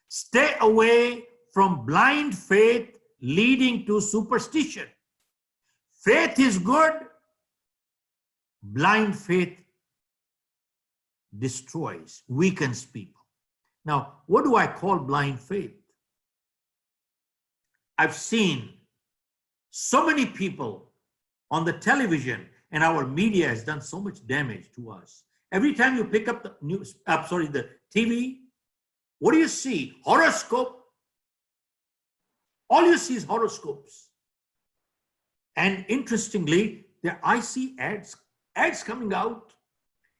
stay away from blind faith leading to superstition. Faith is good. Blind faith destroys, weakens people. Now, what do I call blind faith? I've seen so many people on the television, and our media has done so much damage to us. Every time you pick up the the TV, what do you see? Horoscope. All you see is horoscopes. And interestingly, I see ads coming out.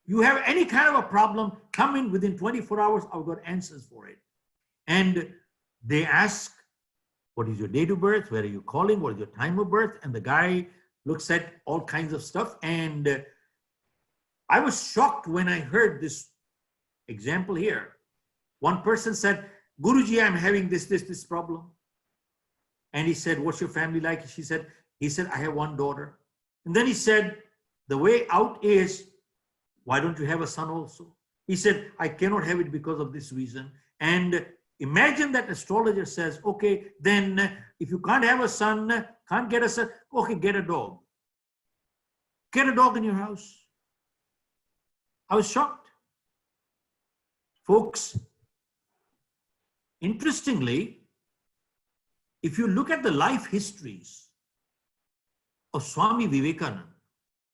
You have any kind of a problem, come in within 24 hours, I've got answers for it. And they ask, what is your date of birth? Where are you calling? What is your time of birth? And the guy looks at all kinds of stuff. And I was shocked when I heard this example here. One person said, Guruji, I'm having this problem. And he said, what's your family like? He said, I have one daughter. And then he said, the way out is, why don't you have a son also? He said, I cannot have it because of this reason. And imagine that astrologer says, okay, then if you can't have a son, can't get a son, okay, get a dog. Get a dog in your house. I was shocked. Folks, interestingly, if you look at the life histories of Swami Vivekananda,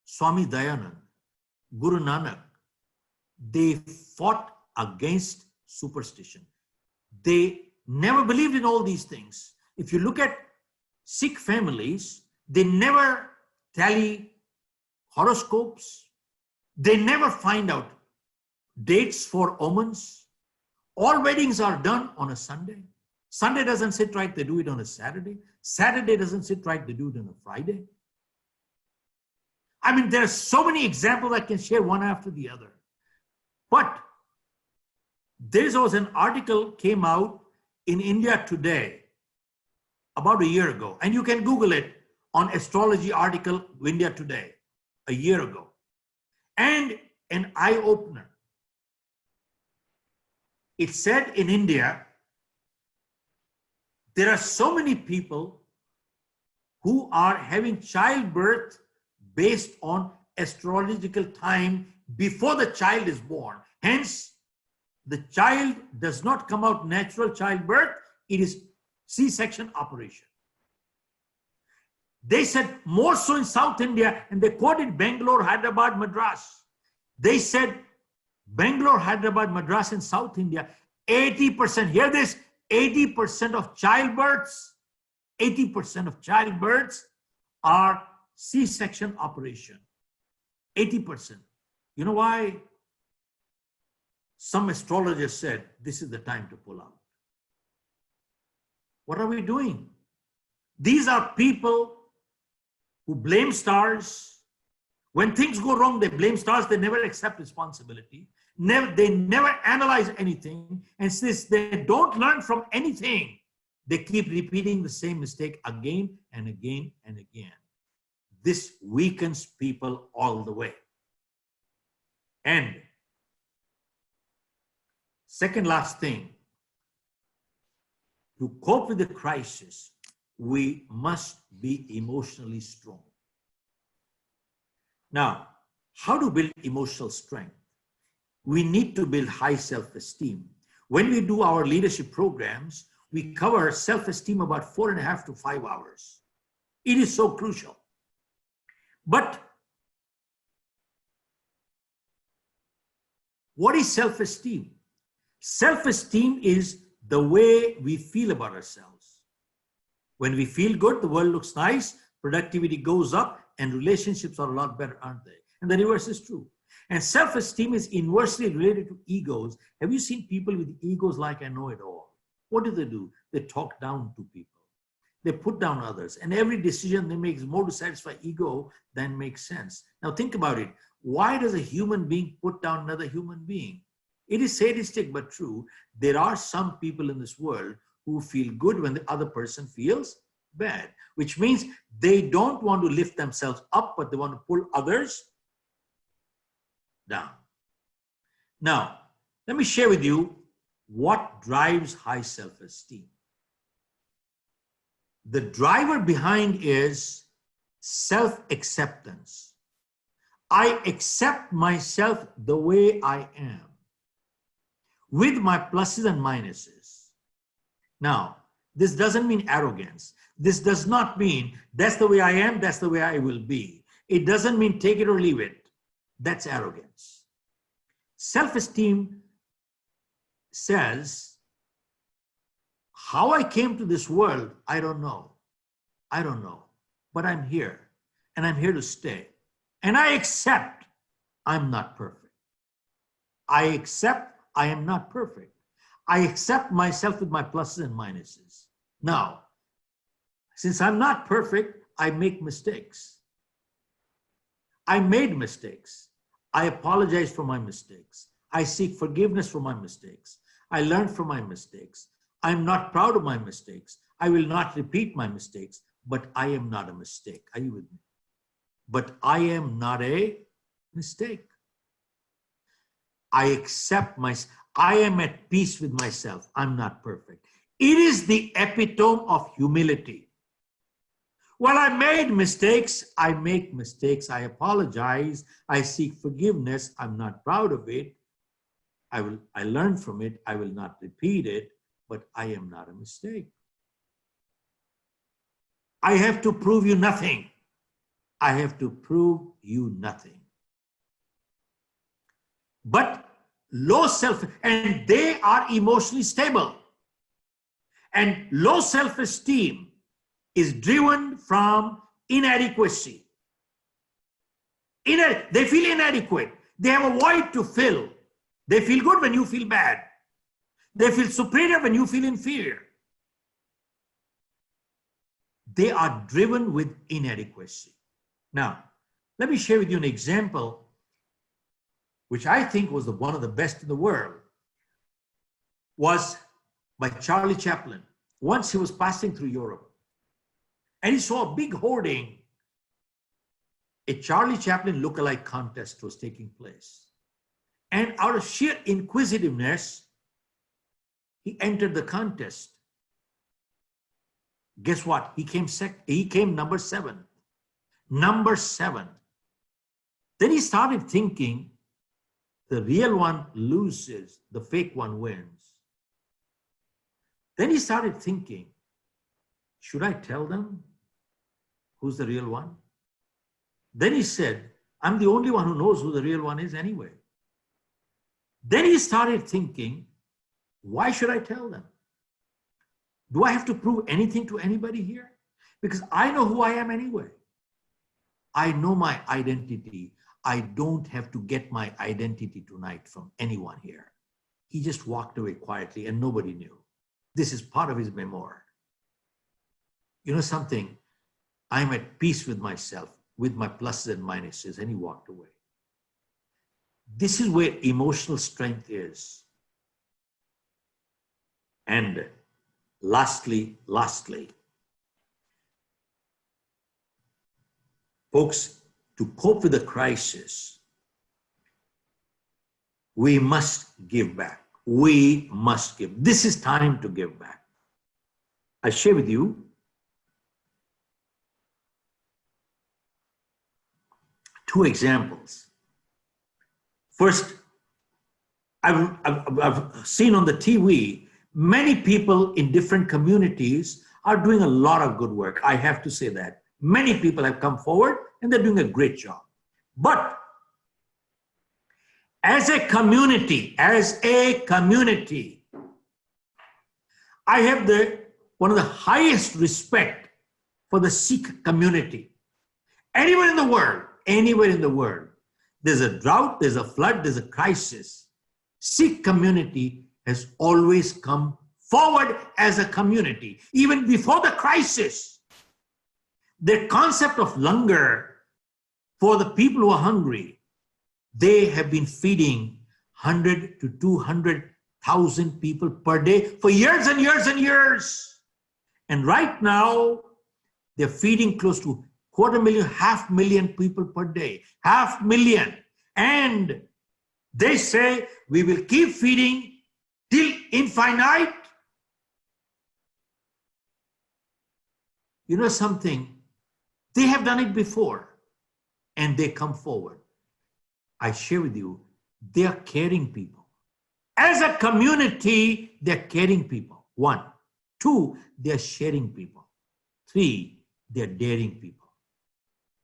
Swami Dayanand, Guru Nanak, they fought against superstition. They never believed in all these things. If you look at Sikh families, they never tally horoscopes. They never find out dates for omens. All weddings are done on a Sunday. Sunday doesn't sit right, they do it on a Saturday. Saturday doesn't sit right, they do it on a Friday. I mean, there are so many examples I can share one after the other. But there was an article came out in India Today about a year ago, and you can Google it on astrology article India Today, a year ago, and an eye-opener. It said in India, there are so many people who are having childbirth based on astrological time before the child is born. Hence, the child does not come out natural childbirth, it is C-section operation. They said more so in South India, and they quoted Bangalore, Hyderabad, Madras. They said Bangalore, Hyderabad, Madras in South India, 80%, hear this, 80% of childbirths, 80% of childbirths are C-section operation. 80%. You know why? Some astrologers said this is the time to pull out. What are we doing? These are people who blame stars. When things go wrong, they blame stars. They never accept responsibility. They never analyze anything. And since they don't learn from anything, they keep repeating the same mistake again and again and again. This weakens people all the way. And second last thing, to cope with the crisis, we must be emotionally strong. Now, how to build emotional strength? We need to build high self-esteem. When we do our leadership programs, we cover self-esteem about 4.5 to 5 hours. It is so crucial. But what is self-esteem? Self-esteem is the way we feel about ourselves. When we feel good, the world looks nice, productivity goes up, and relationships are a lot better, aren't they? And the reverse is true. And self-esteem is inversely related to egos. Have you seen people with egos like I know it all? What do? They talk down to people. They put down others. And every decision they make is more to satisfy ego than makes sense. Now think about it. Why does a human being put down another human being? It is sadistic but true. There are some people in this world who feel good when the other person feels bad, which means they don't want to lift themselves up, but they want to pull others down. Now, let me share with you what drives high self-esteem. The driver behind is self-acceptance. I accept myself the way I am, with my pluses and minuses. Now, this doesn't mean arrogance. This does not mean that's the way I am, that's the way I will be. It doesn't mean take it or leave it. That's arrogance. Self-esteem says, how I came to this world, I don't know. I don't know. But I'm here, and I'm here to stay. And I accept I'm not perfect. I accept I am not perfect. I accept myself with my pluses and minuses. Now, since I'm not perfect, I make mistakes. I made mistakes. I apologize for my mistakes. I seek forgiveness for my mistakes. I learn from my mistakes. I'm not proud of my mistakes. I will not repeat my mistakes, but I am not a mistake. Are you with me? But I am not a mistake. I accept myself. I am at peace with myself. I'm not perfect. It is the epitome of humility. Well, I made mistakes. I make mistakes. I apologize. I seek forgiveness. I'm not proud of it. I learn from it. I will not repeat it, but I am not a mistake. I have to prove you nothing. I have to prove you nothing. But low self, and they are emotionally stable. And low self-esteem is driven from inadequacy. They feel inadequate. They have a void to fill. They feel good when you feel bad. They feel superior when you feel inferior. They are driven with inadequacy. Now, let me share with you an example which I think was one of the best in the world, was by Charlie Chaplin. Once he was passing through Europe, and he saw a big hoarding. A Charlie Chaplin lookalike contest was taking place. And out of sheer inquisitiveness, he entered the contest. Guess what? He came number 7. Number 7. Then he started thinking, the real one loses, the fake one wins. Then he started thinking, should I tell them who's the real one? Then he said, I'm the only one who knows who the real one is anyway. Then he started thinking, why should I tell them? Do I have to prove anything to anybody here? Because I know who I am anyway. I know my identity. I don't have to get my identity tonight from anyone here. He just walked away quietly and nobody knew. This is part of his memoir. You know something? I'm at peace with myself, with my pluses and minuses, and he walked away. This is where emotional strength is. And lastly, folks, to cope with the crisis, we must give back. We must give. This is time to give back. I share with you two examples. First, I've seen on the TV, many people in different communities are doing a lot of good work. I have to say that. Many people have come forward and they're doing a great job. But as a community, I have one of the highest respect for the Sikh community. Anywhere in the world, there's a drought, there's a flood, there's a crisis. Sikh community has always come forward as a community, even before the crisis. The concept of langar for the people who are hungry, they have been feeding 100 to 200,000 people per day for years and years and years. And right now, they're feeding close to 250,000, 500,000 people per day, 500,000. And they say, we will keep feeding till infinite. You know something? They have done it before and they come forward. I share with you, they are caring people. As a community, they're caring people. 1. 2, they're sharing people. 3, they're daring people.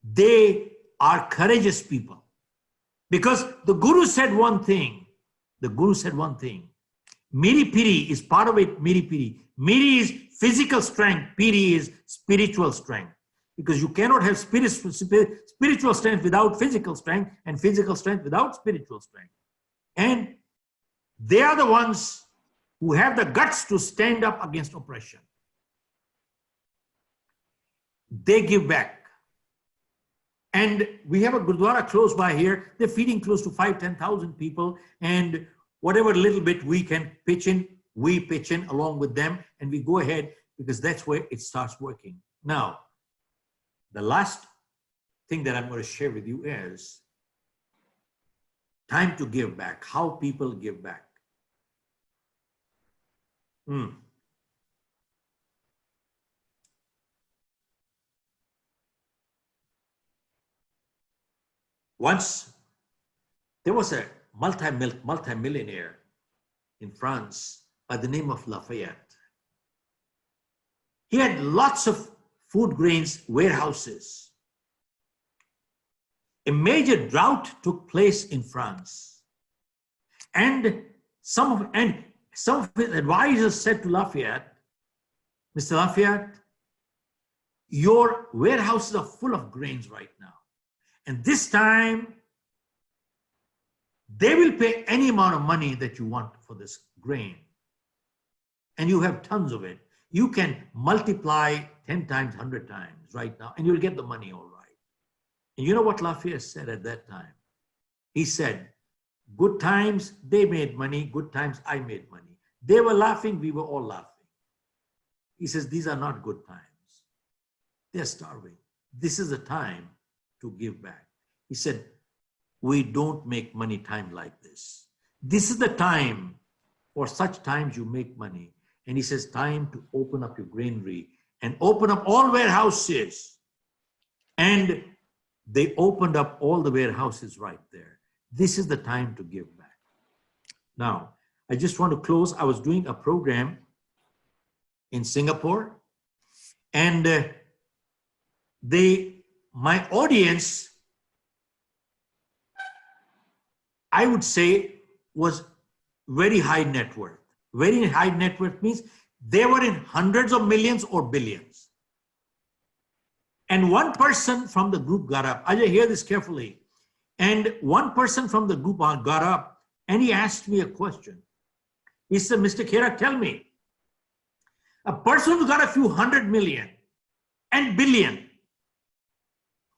They are courageous people. Because the Guru said one thing. Miri Piri is part of it, Miri Piri. Miri is physical strength, Piri is spiritual strength. Because you cannot have spiritual strength without physical strength, and physical strength without spiritual strength. And they are the ones who have the guts to stand up against oppression. They give back. And we have a Gurdwara close by here. They're feeding close to 5,000-10,000 people. And whatever little bit we can pitch in, we pitch in along with them. And we go ahead because that's where it starts working. Now, the last thing that I'm going to share with you is time to give back, how people give back. Once, there was a multi-millionaire in France by the name of Lafayette. He had lots of food grains warehouses. A major drought took place in France. And some of his advisors said to Lafayette, Mr. Lafayette, your warehouses are full of grains right now. And this time, they will pay any amount of money that you want for this grain. And you have tons of it. You can multiply 10 times, 100 times right now, and you'll get the money all right. And you know what Lafayette said at that time? He said, good times, they made money. Good times, I made money. They were laughing, we were all laughing. He says, these are not good times. They're starving. This is the time to give back. He said, we don't make money time like this. This is the time, for such times you make money. And he says, time to open up your granary and open up all warehouses. And they opened up all the warehouses right there. This is the time to give back. Now, I just want to close. I was doing a program in Singapore, and my audience, I would say, was very high net worth. Very high net worth means they were in hundreds of millions or billions. And one person from the group got up. Ajay, hear this carefully. And one person from the group got up and he asked me a question. He said, Mr. Khera, tell me, a person who got a few hundred million and billion,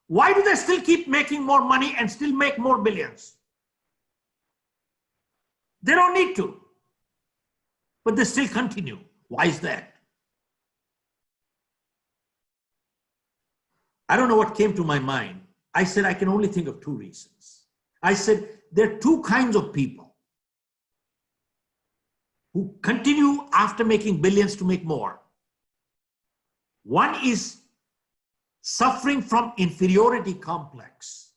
why do they still keep making more money and still make more billions? They don't need to, but they still continue. Why is that? I don't know what came to my mind. I said, I can only think of two reasons. I said, there are two kinds of people who continue after making billions to make more. One is suffering from inferiority complex.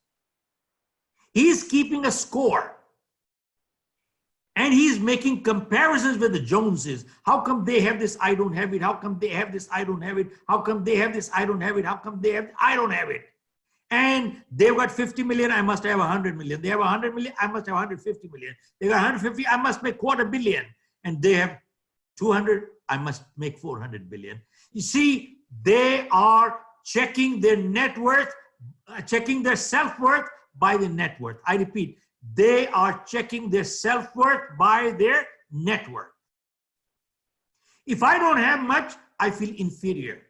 He is keeping a score. And he's making comparisons with the Joneses. How come they have this, I don't have it? How come they have this, I don't have it? How come they have this, I don't have it? How come they have, I don't have it? And they've got 50 million, I must have 100 million. They have 100 million, I must have 150 million. They got 150, I must make quarter billion. And they have 200, I must make 400 billion. You see, they are checking their net worth, checking their self-worth by the net worth. I repeat, they are checking their self-worth by their net worth. If I don't have much, I feel inferior.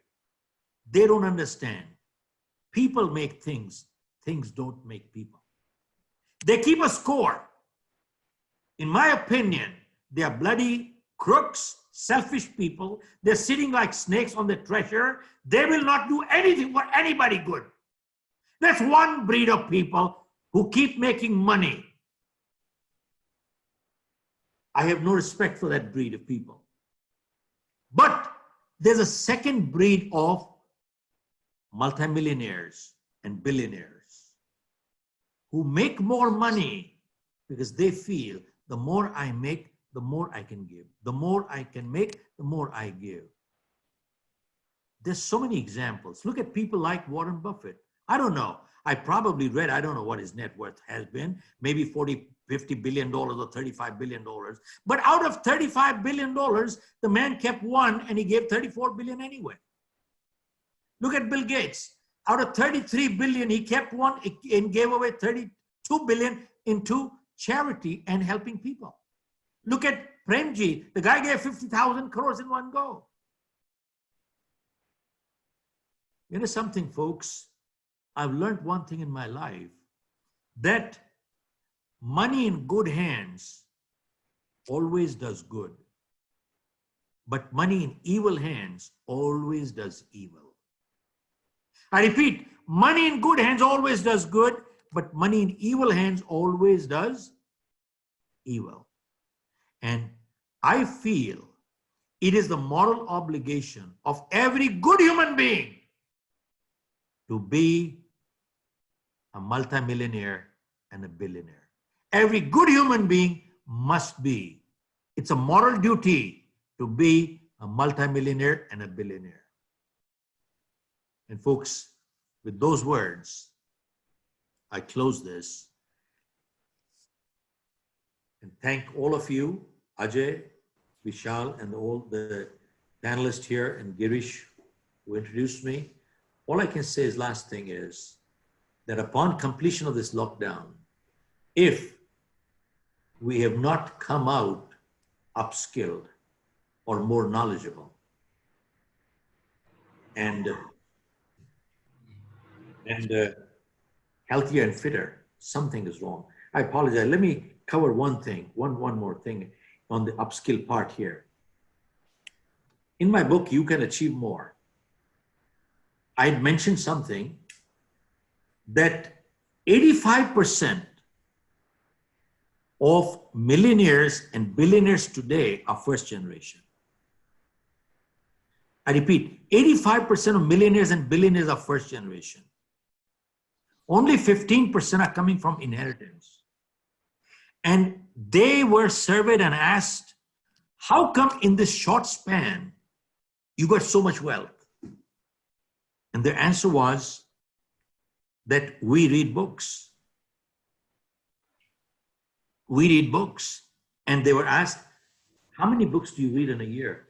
They don't understand. People make things. Things don't make people. They keep a score. In my opinion, they are bloody crooks, selfish people. They're sitting like snakes on the treasure. They will not do anything for anybody good. That's one breed of people who keep making money. I have no respect for that breed of people. But there's a second breed of multimillionaires and billionaires who make more money because they feel the more I make, the more I can give. The more I can make, the more I give. There's so many examples. Look at people like Warren Buffett. I don't know. I probably read, I don't know what his net worth has been, maybe 40, 50 billion dollars or 35 billion dollars. But out of 35 billion dollars, the man kept one and he gave 34 billion anyway. Look at Bill Gates. Out of 33 billion, he kept one and gave away 32 billion into charity and helping people. Look at Premji. The guy gave 50,000 crores in one go. You know something, folks? I've learned one thing in my life, that money in good hands always does good, but money in evil hands always does evil. I repeat, money in good hands always does good, but money in evil hands always does evil. And I feel it is the moral obligation of every good human being to be a multimillionaire and a billionaire. Every good human being must be. It's a moral duty to be a multimillionaire and a billionaire. And folks, with those words, I close this and thank all of you, Ajay, Vishal, and all the panelists here, and Girish, who introduced me. All I can say is, last thing is, that upon completion of this lockdown, if we have not come out upskilled or more knowledgeable and healthier and fitter, something is wrong. I apologize. Let me cover one thing, one more thing on the upskill part here. In my book, You Can Achieve More, I'd mentioned something that 85% of millionaires and billionaires today are first generation. I repeat, 85% of millionaires and billionaires are first generation. Only 15% are coming from inheritance. And they were surveyed and asked, how come in this short span you got so much wealth? And their answer was that we read books. We read books. And they were asked, how many books do you read in a year?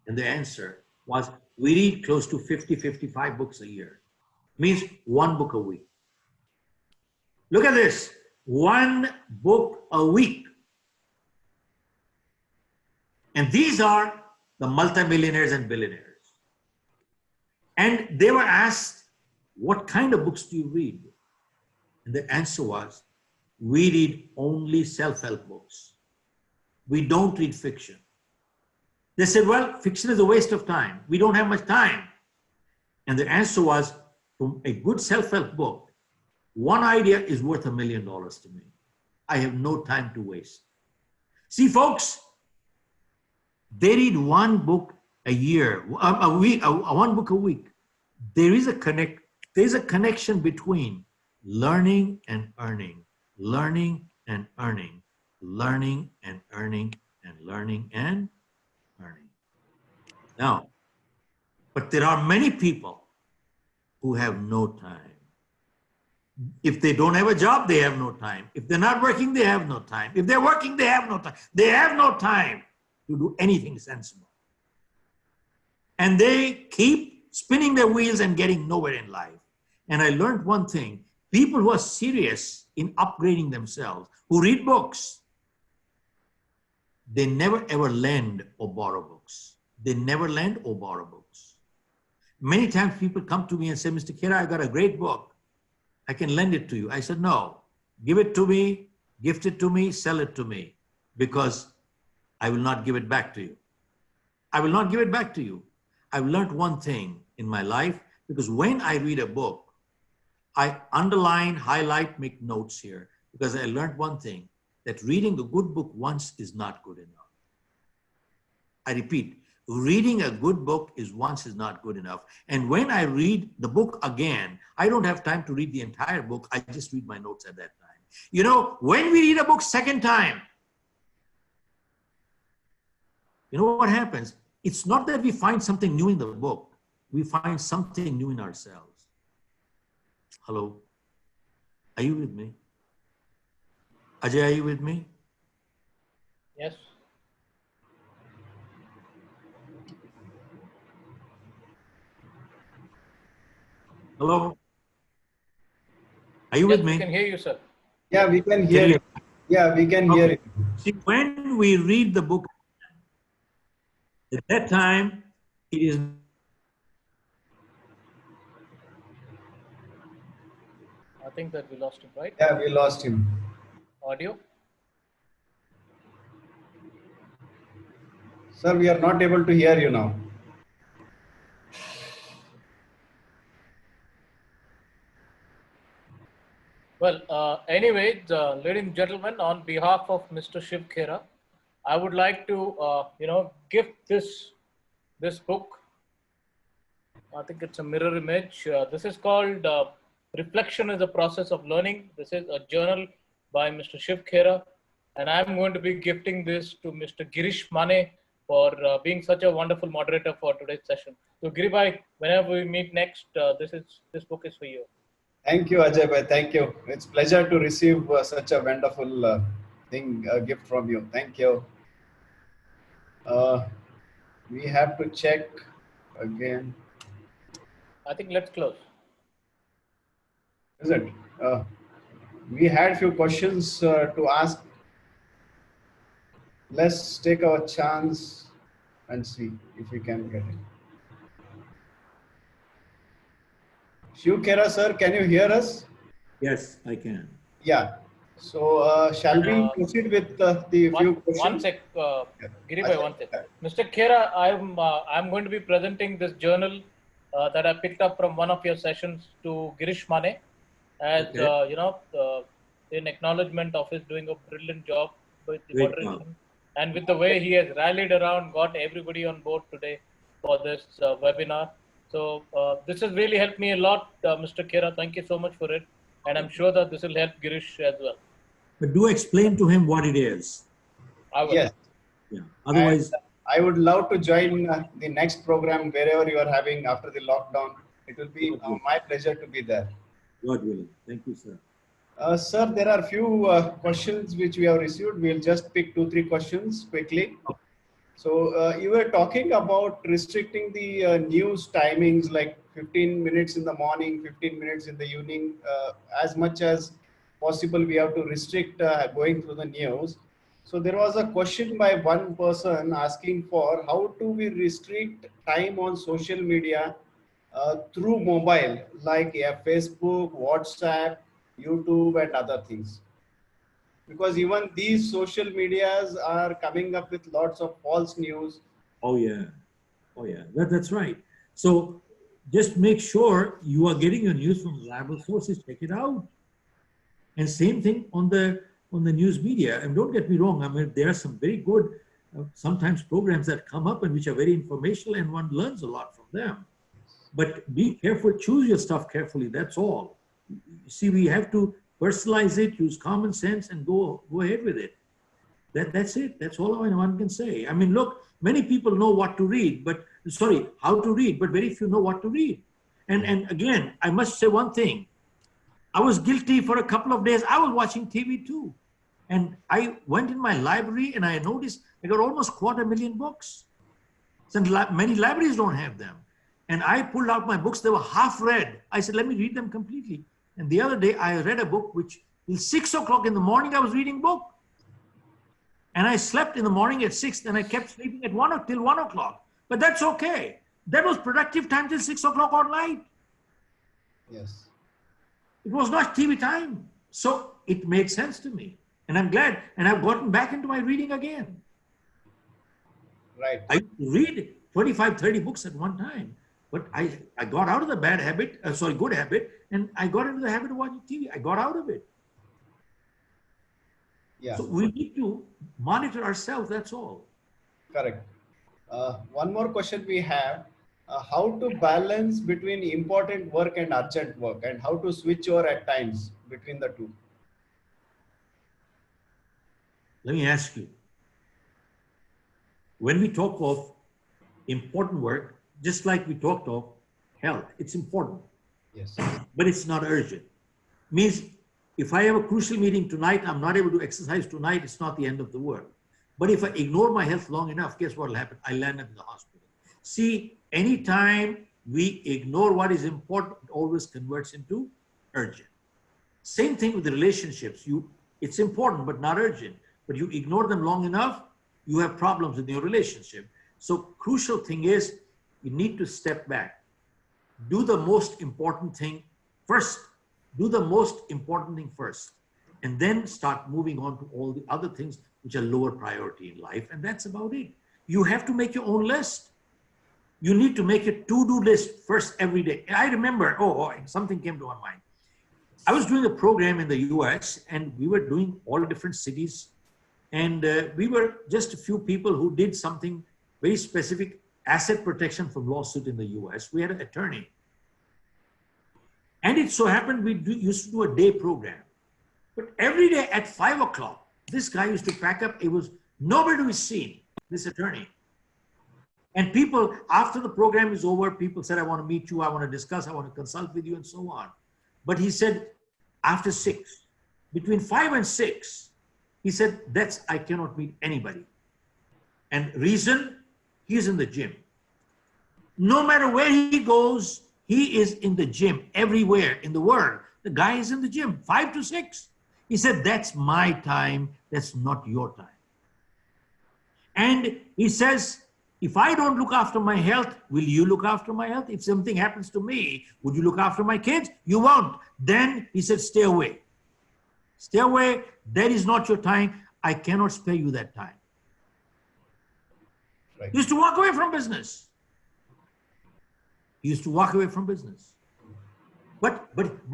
And the answer was, we read close to 50, 55 books a year. Means one book a week. Look at this, one book a week. And these are the multimillionaires and billionaires. And they were asked, what kind of books do you read? And the answer was, we read only self-help books. We don't read fiction. They said, well, fiction is a waste of time. We don't have much time. And the answer was, from a good self-help book, one idea is worth $1 million to me. I have no time to waste. See, folks, they read one book a year, a week, one book a week. There is a connection between learning and earning, learning and earning, learning and earning, and learning and earning. Now, but there are many people who have no time. If they don't have a job, they have no time. If they're not working, they have no time. If they're working, they have no time. They have no time to do anything sensible. And they keep spinning their wheels and getting nowhere in life. And I learned one thing, people who are serious in upgrading themselves, who read books, they never ever lend or borrow books. They never lend or borrow books. Many times people come to me and say, Mr. Khera, I got a great book. I can lend it to you. I said, no, give it to me, gift it to me, sell it to me, because I will not give it back to you. I will not give it back to you. I've learned one thing in my life, because when I read a book, I underline, highlight, make notes here, because I learned one thing, that reading a good book once is not good enough. I repeat, reading a good book once is not good enough. And when I read the book again, I don't have time to read the entire book. I just read my notes at that time. You know, when we read a book second time, you know what happens? It's not that we find something new in the book. We find something new in ourselves. Hello? Are you with me? Ajay, are you with me? Yes. Hello? Are you Yes, with me? we can hear you, sir. Yeah, we can hear Can you. Yeah, we can hear Okay. you. See, when we read the book, at that time, it is I think that we lost him, right? Yeah, we lost him. Audio? Sir, we are not able to hear you now. Well, anyway, ladies and gentlemen, on behalf of Mr. Shiv Khera, I would like to, gift this book. I think it's a mirror image. This is called Reflection is a Process of Learning. This is a journal by Mr. Shiv Khera. And I'm going to be gifting this to Mr. Girish Mane for being such a wonderful moderator for today's session. So Giribhai, whenever we meet next, this book is for you. Thank you, Ajay bhai. Thank you. It's pleasure to receive such a wonderful gift from you. Thank you. We have to check again. I think let's close. Is it? We had few questions to ask. Let's take our chance and see if we can get it. Shiv Khera sir, can you hear us? yes, I can. Yeah. So shall we proceed with the few questions? One sec, Giribhai, one sec. Mr. Khera, I'm going to be presenting this journal that I picked up from one of your sessions to Girish Mane, as Okay. in acknowledgement of his doing a brilliant job with the Great job. moderation and with the way he has rallied around, got everybody on board today for this webinar. So this has really helped me a lot, Mr. Khera. Thank you so much for it, and I'm sure that this will help Girish as well. But do explain to him what it is. I will. Yes. Yeah. And Otherwise, I would love to join the next program wherever you are having after the lockdown. It will be God willing. my pleasure to be there. God willing. Thank you, sir. Sir, there are few questions which we have received. We'll just pick 2-3 questions quickly. So you were talking about restricting the news timings, like 15 minutes in the morning, 15 minutes in the evening. As much as possible, we have to restrict going through the news. So there was a question by one person asking for how do we restrict time on social media through mobile, like Facebook, WhatsApp, YouTube, and other things. Because even these social medias are coming up with lots of false news. Oh, yeah. Oh, yeah. That's right. So just make sure you are getting your news from reliable sources. Check it out. And same thing on the news media. And don't get me wrong. I mean, there are some very good, sometimes programs that come up and which are very informational, and one learns a lot from them. But be careful. Choose your stuff carefully. That's all. You see, we have to personalize it, use common sense, and go ahead with it. That's it. That's all one can say. I mean, look, many people know what to read, how to read, but very few know what to read. And again, I must say one thing. I was guilty for a couple of days. I was watching TV too. And I went in my library and I noticed I got almost 250,000 books. Since many libraries don't have them. And I pulled out my books, they were half read. I said, let me read them completely. And the other day I read a book which till 6 o'clock in the morning I was reading book. And I slept in the morning at 6, and I kept sleeping at till 1 o'clock. But that's okay. That was productive time till 6 o'clock at night. Yes. It was not TV time. So it made sense to me. And I'm glad. And I've gotten back into my reading again. Right. I read 25, 30 books at one time. But I got out of the good habit, and I got into the habit of watching TV. I got out of it. Yeah. So we need to monitor ourselves, that's all. Correct. One more question we have. How to balance between important work and urgent work, and how to switch over at times between the two? Let me ask you. When we talk of important work, just like we talked of health, it's important. Yes. But it's not urgent. Means if I have a crucial meeting tonight, I'm not able to exercise tonight, it's not the end of the world. But if I ignore my health long enough, guess what will happen? I land up in the hospital. See, anytime we ignore what is important, it always converts into urgent. Same thing with the relationships. It's important, but not urgent. But you ignore them long enough, you have problems in your relationship. So crucial thing is, you need to step back. Do the most important thing first. Do the most important thing first. And then start moving on to all the other things which are lower priority in life. And that's about it. You have to make your own list. You need to make a to-do list first every day. And I remember, something came to my mind. I was doing a program in the US, and we were doing all different cities. And we were just a few people who did something very specific, asset protection from lawsuit in the US. We had an attorney. And it so happened we used to do a day program. But every day at 5 o'clock, this guy used to pack up. It was nowhere to be seen, this attorney. And people, after the program is over, people said, I want to meet you, I want to discuss, I want to consult with you, and so on. But he said, after 6, between 5 and 6, he said, I cannot meet anybody. And reason, he's in the gym. No matter where he goes, he is in the gym everywhere in the world. The guy is in the gym, 5 to 6. He said, that's my time, that's not your time. And he says, if I don't look after my health, will you look after my health? If something happens to me, would you look after my kids? You won't. Then he said, stay away. Stay away. That is not your time. I cannot spare you that time. Right. He used to walk away from business. He used to walk away from business. But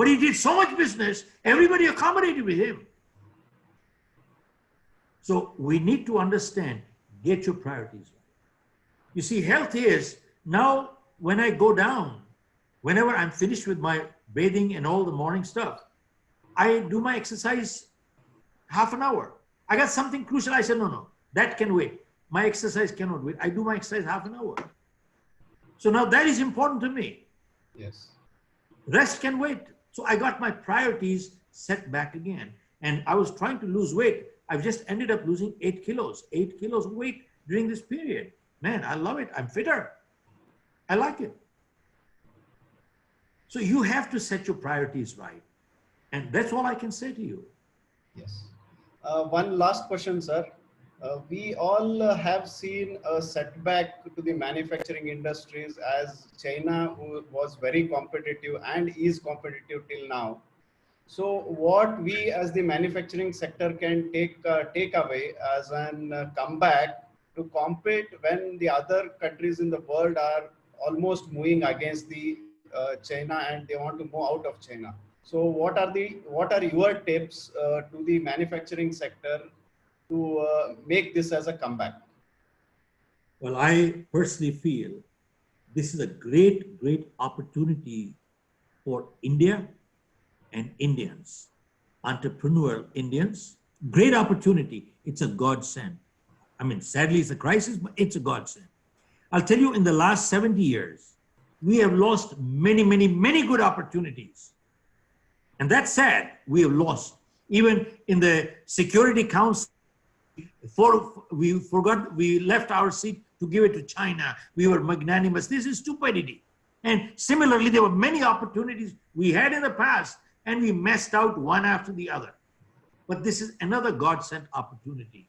he did so much business, everybody accommodated with him. So we need to understand, get your priorities right. You see, health is, now when I go down, whenever I'm finished with my bathing and all the morning stuff, I do my exercise half an hour. I got something crucial. I said, no, that can wait. My exercise cannot wait. I do my exercise half an hour. So now that is important to me. Yes. Rest can wait. So I got my priorities set back again. And I was trying to lose weight. I've just ended up losing 8 kilos of weight during this period. Man, I love it. I'm fitter. I like it. So you have to set your priorities right. And that's all I can say to you. Yes. One last question, sir. We all have seen a setback to the manufacturing industries as China, who was very competitive and is competitive till now. So what we as the manufacturing sector can take away as an comeback to compete when the other countries in the world are almost moving against the China and they want to move out of China. So what are your tips to the manufacturing sector to make this as a comeback? Well, I personally feel this is a great, great opportunity for India and Indians, entrepreneurial Indians. Great opportunity. It's a godsend. I mean, sadly, it's a crisis, but it's a godsend. I'll tell you, in the last 70 years, we have lost many, many, many good opportunities. And that's sad. We have lost. Even in the Security Council, we left our seat to give it to China. We were magnanimous. This is stupidity. And similarly, there were many opportunities we had in the past and we messed out one after the other. But this is another God-sent opportunity.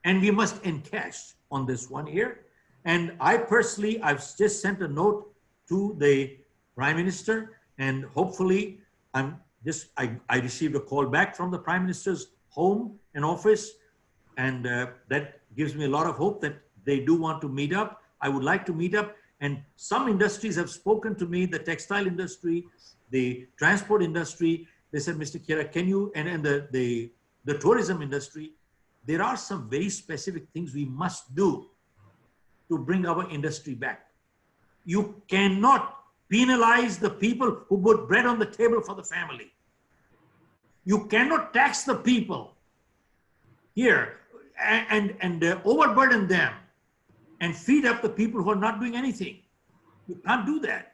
And we must encash on this one here. And I personally, I've just sent a note to the Prime Minister, and hopefully I received a call back from the Prime Minister's home and office, and that gives me a lot of hope that they do want to meet up. I would like to meet up, and some industries have spoken to me, the textile industry, the transport industry. They said, Mr. Khera, can you, and the tourism industry, there are some very specific things we must do to bring our industry back. You cannot penalize the people who put bread on the table for the family. You cannot tax the people here and overburden them and feed up the people who are not doing anything. You can't do that.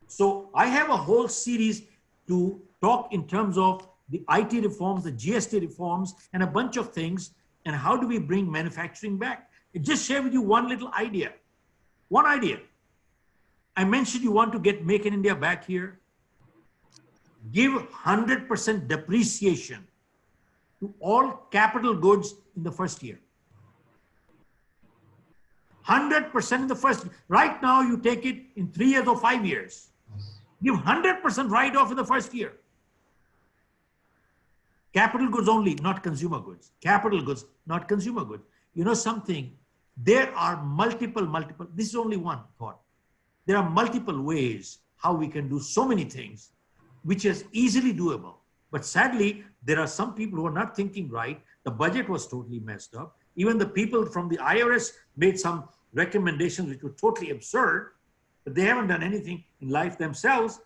So I have a whole series to talk in terms of the IT reforms, the GST reforms, and a bunch of things, and how do we bring manufacturing back? I just share with you one little idea. One idea. I mentioned you want to get Make in India back here. Give 100% depreciation to all capital goods in the first year. 100% in the first. Right now, you take it in 3 years or 5 years. Give 100% write-off in the first year. Capital goods only, not consumer goods. Capital goods, not consumer goods. You know something? There are multiple, this is only one thought. There are multiple ways how we can do so many things, which is easily doable. But sadly, there are some people who are not thinking right. The budget was totally messed up. Even the people from the IRS made some recommendations which were totally absurd, but they haven't done anything in life themselves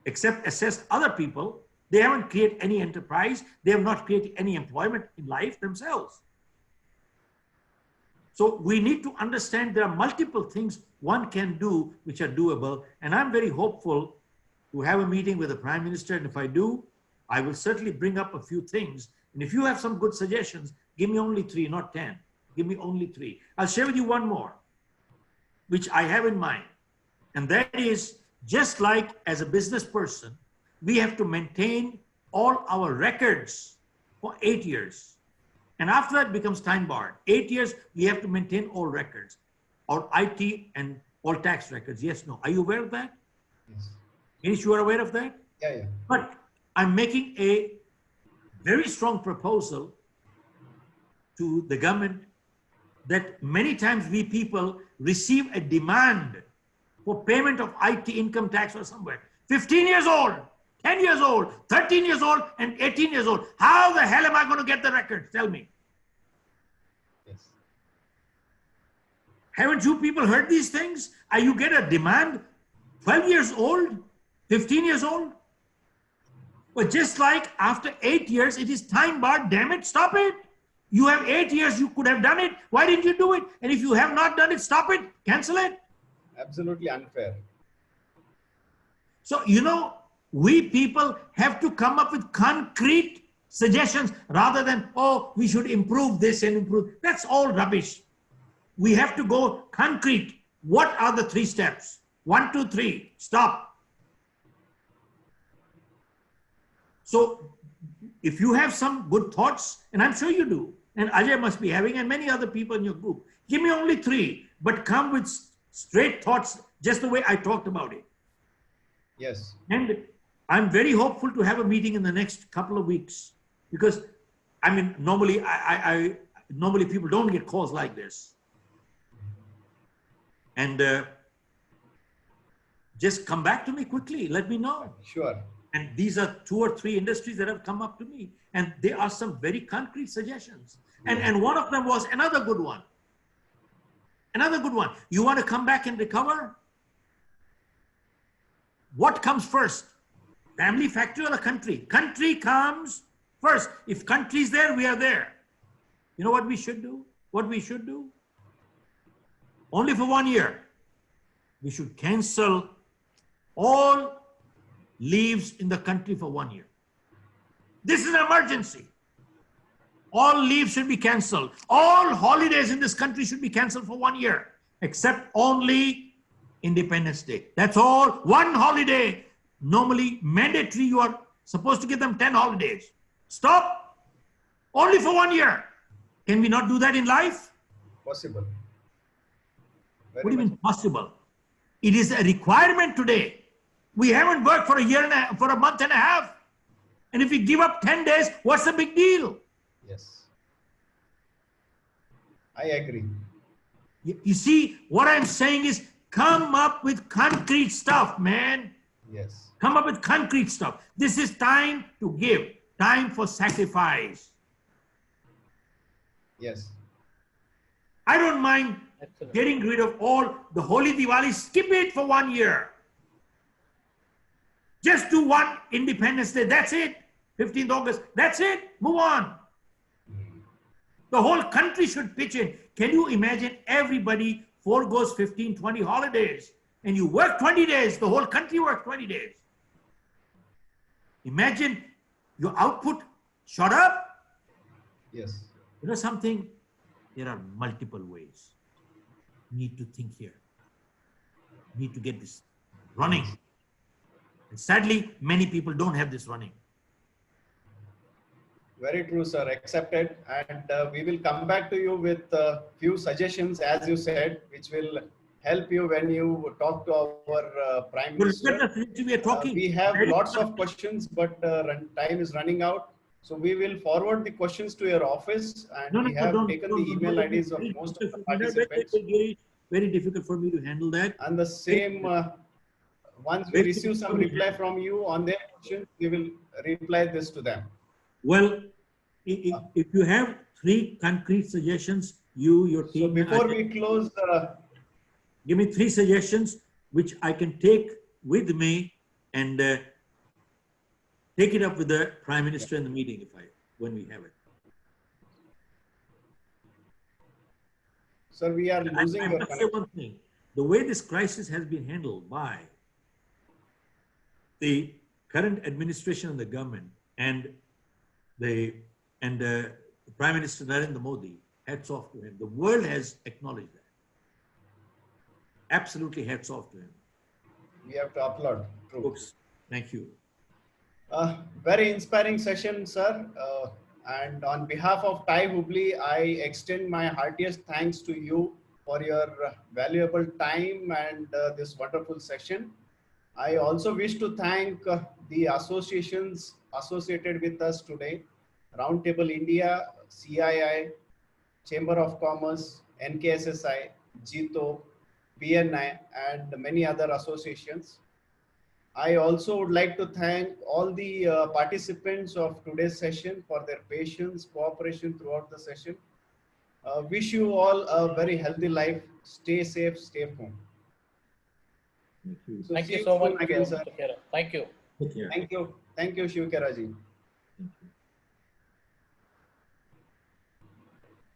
except assess other people. They haven't created any enterprise. They have not created any employment in life themselves. So we need to understand there are multiple things one can do which are doable. And I'm very hopeful to have a meeting with the Prime Minister. And if I do, I will certainly bring up a few things. And if you have some good suggestions, give me only 3, not 10. Give me only 3. I'll share with you one more, which I have in mind. And that is, just like as a business person, we have to maintain all our records for 8 years. And after that becomes time barred. 8 years, we have to maintain all records, our IT and all tax records. Yes, no. Are you aware of that? Yes. Anish, you are aware of that? Yeah. But I'm making a very strong proposal to the government that many times we people receive a demand for payment of IT income tax or somewhere. 15 years old, 10 years old, 13 years old, and 18 years old. How the hell am I going to get the records? Tell me. Yes. Haven't you people heard these things? You get a demand 12 years old, 15 years old? But just like after 8 years, it is time barred. Damn it, stop it. You have 8 years, you could have done it. Why didn't you do it? And if you have not done it, stop it, cancel it. Absolutely unfair. So, you know, we people have to come up with concrete suggestions rather than, oh, we should improve this and improve. That's all rubbish. We have to go concrete. What are the 3 steps? 1, 2, 3, stop. So if you have some good thoughts, and I'm sure you do, and Ajay must be having, and many other people in your group, give me only 3, but come with straight thoughts, just the way I talked about it. Yes. And I'm very hopeful to have a meeting in the next couple of weeks, because I mean, normally normally people don't get calls like this. And just come back to me quickly. Let me know. Sure. And these are 2 or 3 industries that have come up to me. And there are some very concrete suggestions. And one of them was another good one. Another good one. You want to come back and recover? What comes first? Family, factory, or the country? Country comes first. If country is there, we are there. You know what we should do? What we should do? Only for 1 year. We should cancel all leaves in the country for 1 year. This is an emergency. All leaves should be canceled. All holidays in this country should be canceled for 1 year, except only Independence Day. That's all. 1 holiday. Normally mandatory. You are supposed to give them 10 holidays. Stop. Only for 1 year. Can we not do that in life? Possible. What do you mean possible? It is a requirement today. We haven't worked for a month and a half. And if we give up 10 days, what's the big deal? Yes. I agree. You see, what I'm saying is come up with concrete stuff, man. Yes. Come up with concrete stuff. This is time to give, time for sacrifice. Yes. I don't mind Excellent. getting rid of all the Holy Diwali. Skip it for 1 year. Just do 1 Independence Day. That's it. 15th August. That's it. Move on. The whole country should pitch in. Can you imagine everybody foregoes 15, 20 holidays and you work 20 days, the whole country works 20 days. Imagine your output shot up. Yes. You know something? There are multiple ways. Need to think here. Need to get this running. And sadly, many people don't have this running. Very true, sir. Accepted. And we will come back to you with a few suggestions, as you said, which will help you when you talk to our Prime Well, Minister. look at the things we are talking. We have lots of questions, but time is running out. So we will forward the questions to your office, and we have taken the email IDs of most of the participants. Very difficult for me to handle that. And the same, once we receive some reply from you on their questions, we will reply this to them. Well, if you have 3 concrete suggestions, your team. So before we close, give me 3 suggestions which I can take with me and take it up with the Prime Minister in the meeting when we have it. sir, we are losing I your must say connection. one thing. The way this crisis has been handled by the current administration and the government and the Prime Minister Narendra Modi, hats off to him. The world has acknowledged that. Absolutely hats off to him. We have to upload. True. Folks, thank you. Very inspiring session, sir. And on behalf of Thai Hubli, I extend my heartiest thanks to you for your valuable time and this wonderful session. I also wish to thank the associations associated with us today: Roundtable India, CII, Chamber of Commerce, NKSSI, GITO, BNI, and many other associations. I also would like to thank all the participants of today's session for their patience, cooperation throughout the session. Wish you all a very healthy life. Stay safe, stay home. Thank you. So Thank see you you so soon much, again, sir. Mr. Khera. Thank you. Take care. Thank you. Thank you, Shiv Keraji. Thank you.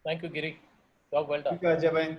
Thank you, Giri. Job well done. Thank you, Ajay bhai.